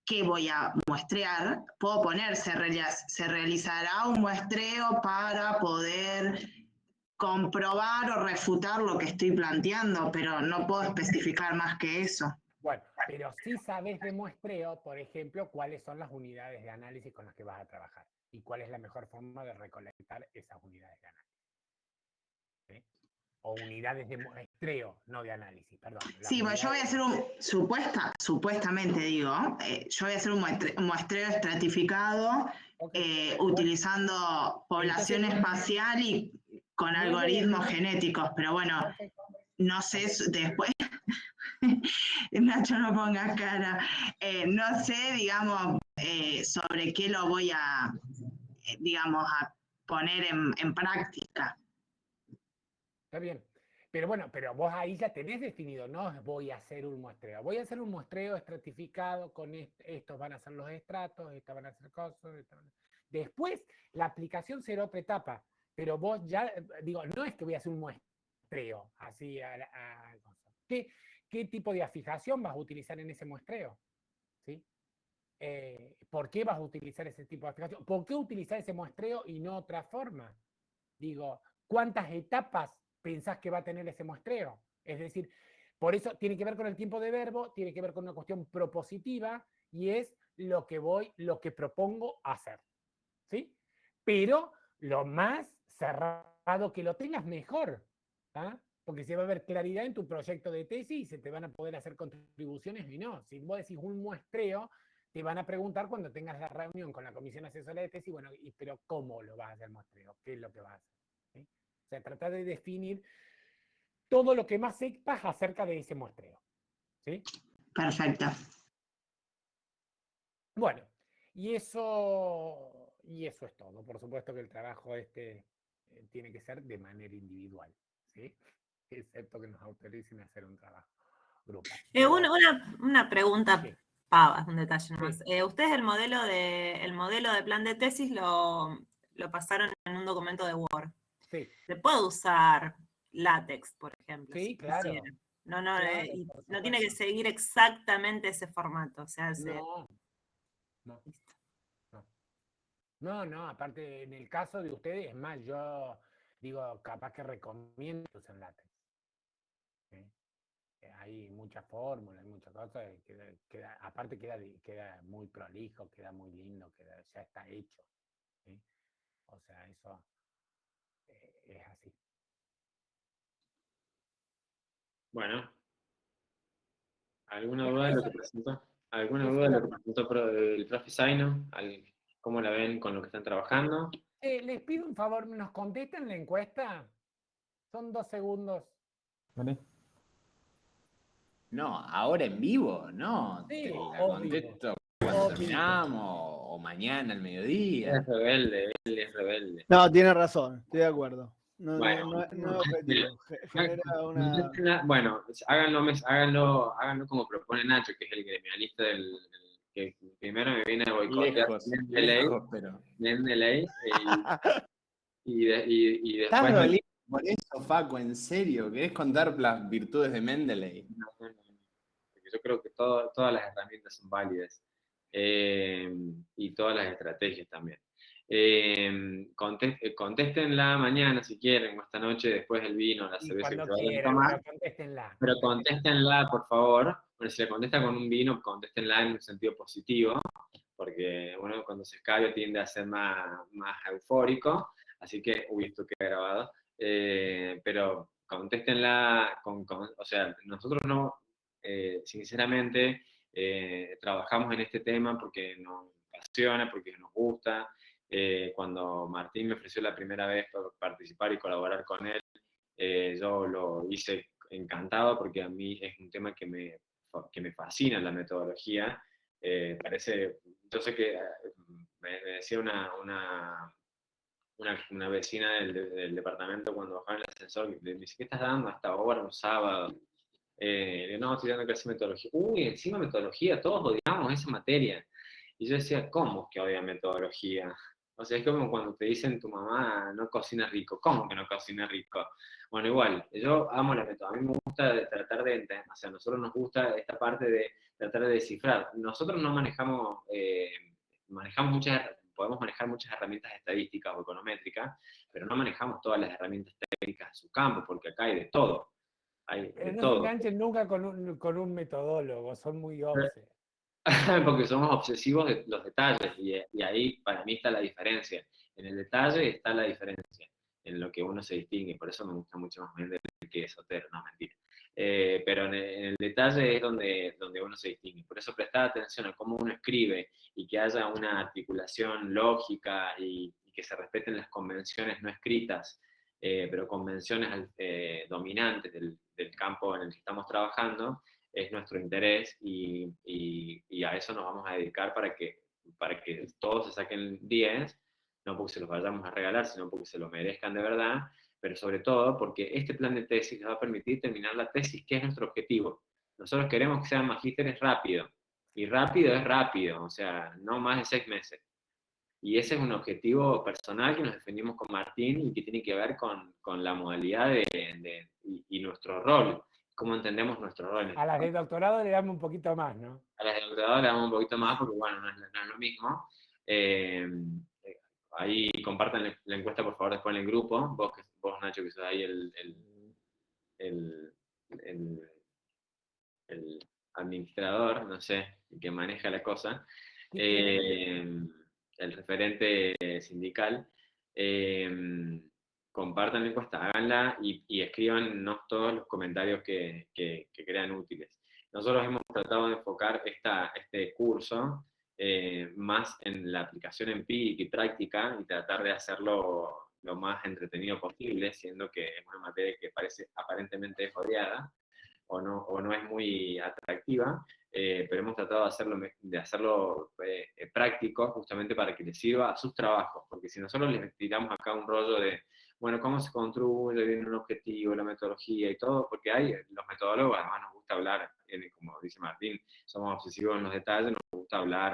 qué voy a muestrear, puedo poner, se realizará un muestreo para poder comprobar o refutar lo que estoy planteando, pero no puedo especificar más que eso. Bueno, pero sí sabes de muestreo, por ejemplo, cuáles son las unidades de análisis con las que vas a trabajar y cuál es la mejor forma de recolectar esas unidades de análisis. ¿Sí? o unidades de muestreo, no de análisis, perdón. Sí, pues yo voy a hacer supuestamente digo, yo voy a hacer un muestreo estratificado utilizando población espacial y con algoritmos genéticos, pero bueno, no sé después, Nacho no pongas cara, no sé, digamos, sobre qué lo voy a, digamos, a poner en práctica. Está bien. Pero bueno, pero vos ahí ya tenés definido, no voy a hacer un muestreo. Voy a hacer un muestreo estratificado con estos van a ser los estratos, estas van a ser cosas. Después, la aplicación será otra etapa. Pero vos ya, digo, no es que voy a hacer un muestreo así ¿Qué tipo de afijación vas a utilizar en ese muestreo? ¿Sí? ¿Por qué vas a utilizar ese tipo de afijación? ¿Por qué utilizar ese muestreo y no otra forma? Digo, ¿cuántas etapas pensás que va a tener ese muestreo? Es decir, por eso tiene que ver con el tiempo de verbo, tiene que ver con una cuestión propositiva y es lo que propongo hacer. ¿Sí? Pero lo más cerrado que lo tengas, mejor. ¿Ah? Porque se va a ver claridad en tu proyecto de tesis y se te van a poder hacer contribuciones y no. Si vos decís un muestreo, te van a preguntar cuando tengas la reunión con la comisión asesora de tesis, bueno, pero ¿cómo lo vas a hacer el muestreo? ¿Qué es lo que vas a hacer? ¿Sí? O sea, tratar de definir todo lo que más sepas acerca de ese muestreo. ¿Sí? Perfecto. Bueno, y eso es todo. Por supuesto que el trabajo tiene que ser de manera individual, ¿sí? Excepto que nos autoricen a hacer un trabajo grupal. Una pregunta pava, un detalle más. Sí. Ustedes el modelo de plan de tesis lo pasaron en un documento de Word. Sí. ¿Se puede usar LaTeX, por ejemplo? Sí, si claro. quisiera? No, Claro, no tiene que seguir exactamente ese formato. O sea, No, aparte en el caso de ustedes, es más, yo digo, capaz que recomiendo que usen LaTeX. ¿Sí? Hay muchas fórmulas, hay muchas cosas, aparte queda muy prolijo, queda muy lindo, ya está hecho. ¿Sí? O sea, eso es así. Bueno. ¿Alguna duda de lo que presentó? ¿Alguna eso duda de era lo que presentó el profe Zaino? ¿Cómo la ven con lo que están trabajando? Les pido un favor, ¿nos contestan la encuesta? Son 2 segundos. ¿Vale? No, ahora en vivo, no. Sí, Te la obvio. contesto cuando terminamos o mañana al mediodía. Es rebelde, él es rebelde. No, tiene razón, estoy de acuerdo. No, Bueno, no es objetivo. Genera una. Bueno, háganlo como propone Nacho, que es el gremialista que primero me viene a boicotear lejos, pero... Mendeley, y ¿Estás después... dolido por eso, Facu? ¿En serio? ¿Querés contar las virtudes de Mendeley? No, porque yo creo que todas las herramientas son válidas y todas las estrategias también. Contéstenla mañana si quieren, o esta noche después del vino, la cerveza que se vayan a tomar. Pero contéstenla, por favor. Bueno, si la contestan con un vino, contéstenla en un sentido positivo, porque uno cuando se escabia tiende a ser más eufórico, así que, esto queda grabado, pero contéstenla o sea, nosotros no, sinceramente, trabajamos en este tema porque nos apasiona, porque nos gusta. Cuando Martín me ofreció la primera vez participar y colaborar con él, yo lo hice encantado porque a mí es un tema que me fascina la metodología. Yo sé que me decía una vecina del departamento cuando bajaba en el ascensor, me dice, ¿qué estás dando hasta ahora, un sábado? No, estoy dando clase de metodología. Uy, encima metodología, todos odiamos esa materia. Y yo decía, ¿cómo que odia metodología? O sea, es como cuando te dicen tu mamá no cocina rico. ¿Cómo que no cocina rico? Bueno, igual, yo amo la metodología. A mí me gusta tratar de entender, o sea, a nosotros nos gusta esta parte de tratar de descifrar. Nosotros no manejamos podemos manejar muchas herramientas estadísticas o econométricas, pero no manejamos todas las herramientas técnicas en su campo, porque acá hay de todo. Pero no se enganchen nunca con un metodólogo, son muy obses. Porque somos obsesivos de los detalles y ahí para mí está la diferencia. En el detalle está la diferencia, en lo que uno se distingue. Por eso me gusta mucho más Mendeley que es Sotero, no, mentira. Pero en el detalle es donde uno se distingue. Por eso prestar atención a cómo uno escribe y que haya una articulación lógica y que se respeten las convenciones no escritas, pero convenciones dominantes del campo en el que estamos trabajando, es nuestro interés y a eso nos vamos a dedicar para que todos se saquen 10, no porque se los vayamos a regalar, sino porque se lo merezcan de verdad, pero sobre todo porque este plan de tesis les va a permitir terminar la tesis, que es nuestro objetivo. Nosotros queremos que sean magísteres rápido, y rápido es rápido, o sea, no más de 6 meses. Y ese es un objetivo personal que nos definimos con Martín y que tiene que ver con la modalidad y nuestro rol, cómo entendemos nuestro rol. A las de doctorado le damos un poquito más, ¿no? A las de doctorado le damos un poquito más porque, bueno, no es lo mismo. Ahí compartan la encuesta, por favor, después en el grupo. Vos Nacho, que sos ahí el administrador, no sé, el que maneja la cosa. El referente sindical, compartan la encuesta, háganla y escríbanos todos los comentarios que crean útiles. Nosotros hemos tratado de enfocar este curso más en la aplicación empírica y práctica y tratar de hacerlo lo más entretenido posible, siendo que es una materia que parece aparentemente odiada o no es muy atractiva, pero hemos tratado de hacerlo práctico justamente para que les sirva a sus trabajos, porque si nosotros les tiramos acá un rollo de, bueno, cómo se construye bien un objetivo, la metodología y todo, porque los metodólogos además nos gusta hablar, como dice Martín, somos obsesivos en los detalles, nos gusta hablar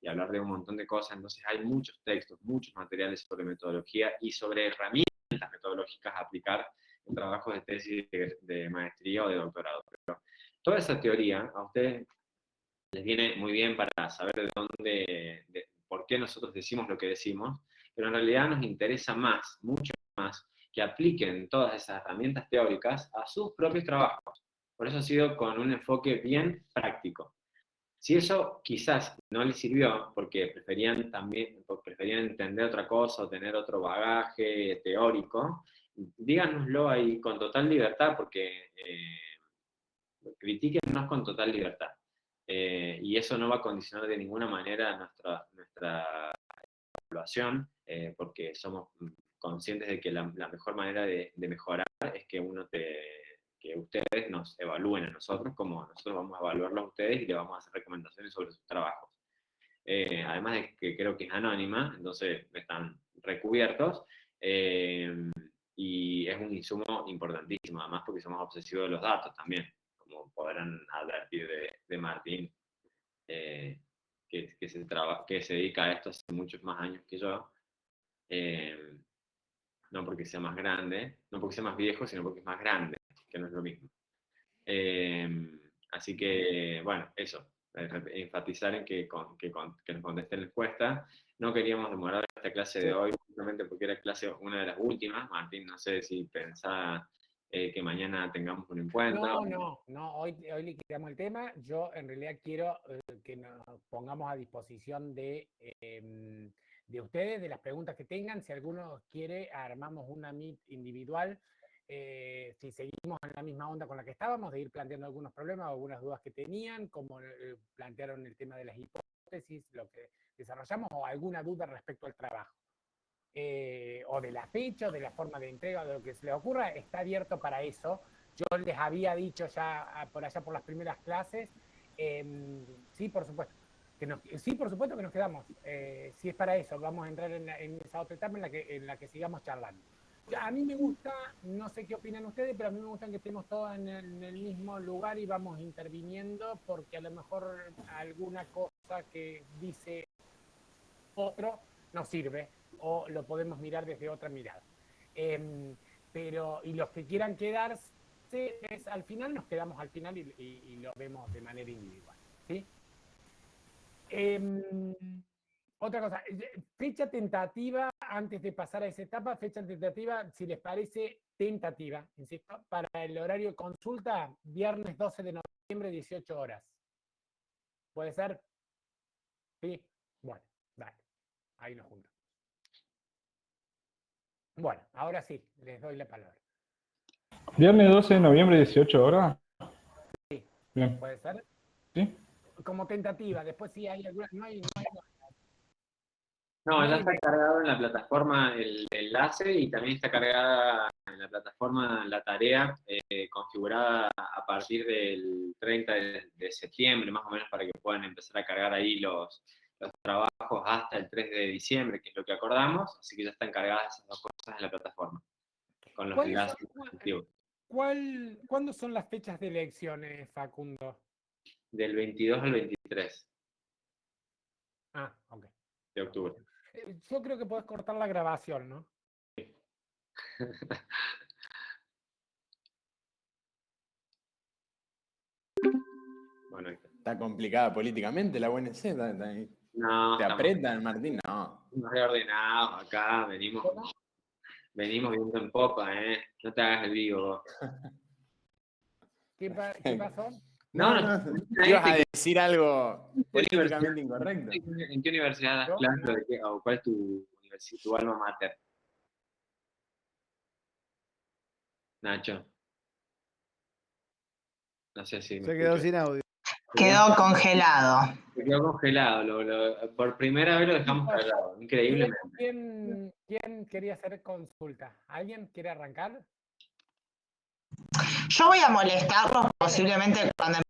y hablar de un montón de cosas, entonces hay muchos textos, muchos materiales sobre metodología y sobre herramientas metodológicas a aplicar en trabajos de tesis de maestría o de doctorado. Pero toda esa teoría a ustedes les viene muy bien para saber por qué nosotros decimos lo que decimos, pero en realidad nos interesa más, mucho más, que apliquen todas esas herramientas teóricas a sus propios trabajos. Por eso ha sido con un enfoque bien práctico. Si eso quizás no les sirvió porque preferían entender otra cosa o tener otro bagaje teórico, díganoslo ahí con total libertad, porque critíquennos con total libertad. Y eso no va a condicionar de ninguna manera nuestra evaluación, porque somos conscientes de que la mejor manera de mejorar es que ustedes nos evalúen a nosotros, como nosotros vamos a evaluarlos a ustedes y les vamos a hacer recomendaciones sobre sus trabajos. Además de que creo que es anónima, entonces están recubiertos, y es un insumo importantísimo, además porque somos obsesivos de los datos también, como podrán advertir de Martín, que se dedica a esto hace muchos más años que yo, no porque sea más grande, no porque sea más viejo, sino porque es más grande, que no es lo mismo. Así que, bueno, eso, enfatizar en que nos contesten la encuesta. No queríamos demorar esta clase de hoy, simplemente porque era una de las últimas. Martín, no sé si pensaba que mañana tengamos un encuentro. No, hoy liquidamos el tema. Yo en realidad quiero que nos pongamos a disposición de ustedes, de las preguntas que tengan. Si alguno quiere, armamos una meet individual. Si seguimos en la misma onda con la que estábamos, de ir planteando algunos problemas o algunas dudas que tenían, como plantearon el tema de las hipótesis, lo que desarrollamos, o alguna duda respecto al trabajo. O de la fecha, o de la forma de entrega, de lo que se les ocurra, está abierto para eso. Yo les había dicho ya por allá por las primeras clases, sí, por supuesto, que nos quedamos. Si es para eso, vamos a entrar en esa otra etapa en la que sigamos charlando. A mí me gusta, no sé qué opinan ustedes, pero a mí me gusta que estemos todos en el mismo lugar y vamos interviniendo, porque a lo mejor alguna cosa que dice otro nos sirve, o lo podemos mirar desde otra mirada. Y los que quieran quedarse, al final nos quedamos al final y lo vemos de manera individual, ¿sí? Otra cosa, fecha tentativa, antes de pasar a esa etapa, fecha tentativa, si les parece tentativa, insisto, para el horario de consulta, viernes 12 de noviembre, 18 horas. ¿Puede ser? Sí. Bueno, dale. Ahí nos juntamos. Bueno, ahora sí, les doy la palabra. Viernes 12 de noviembre, 18 horas. Sí. Bien. ¿Puede ser? ¿Sí? Como tentativa, después sí hay alguna, no hay No, ya está cargado en la plataforma el enlace y también está cargada en la plataforma la tarea configurada a partir del 30 de septiembre, más o menos, para que puedan empezar a cargar ahí los trabajos hasta el 3 de diciembre, que es lo que acordamos, así que ya están cargadas esas dos cosas en la plataforma, con los enlaces respectivos. ¿Cuándo son las fechas de elecciones, Facundo? Del 22 al 23 Ah, ok. de octubre. Yo creo que podés cortar la grabación, ¿no? Bueno, está complicada políticamente la UNC. No, ¿te apretan, Martín? No. Estamos reordenados acá, venimos viendo en popa, no te hagas el vivo. ¿Qué pasó? No, ibas a decir algo políticamente incorrecto. ¿En qué universidad das clases? ¿O cuál es tu alma mater? Nacho. No sé si me Se quedó escuchas. sin audio. Quedó congelado. Se quedó congelado. Por primera vez lo dejamos cargado. Increíblemente. ¿Quién quería hacer consulta? ¿Alguien quiere arrancar? Yo voy a molestarlos posiblemente cuando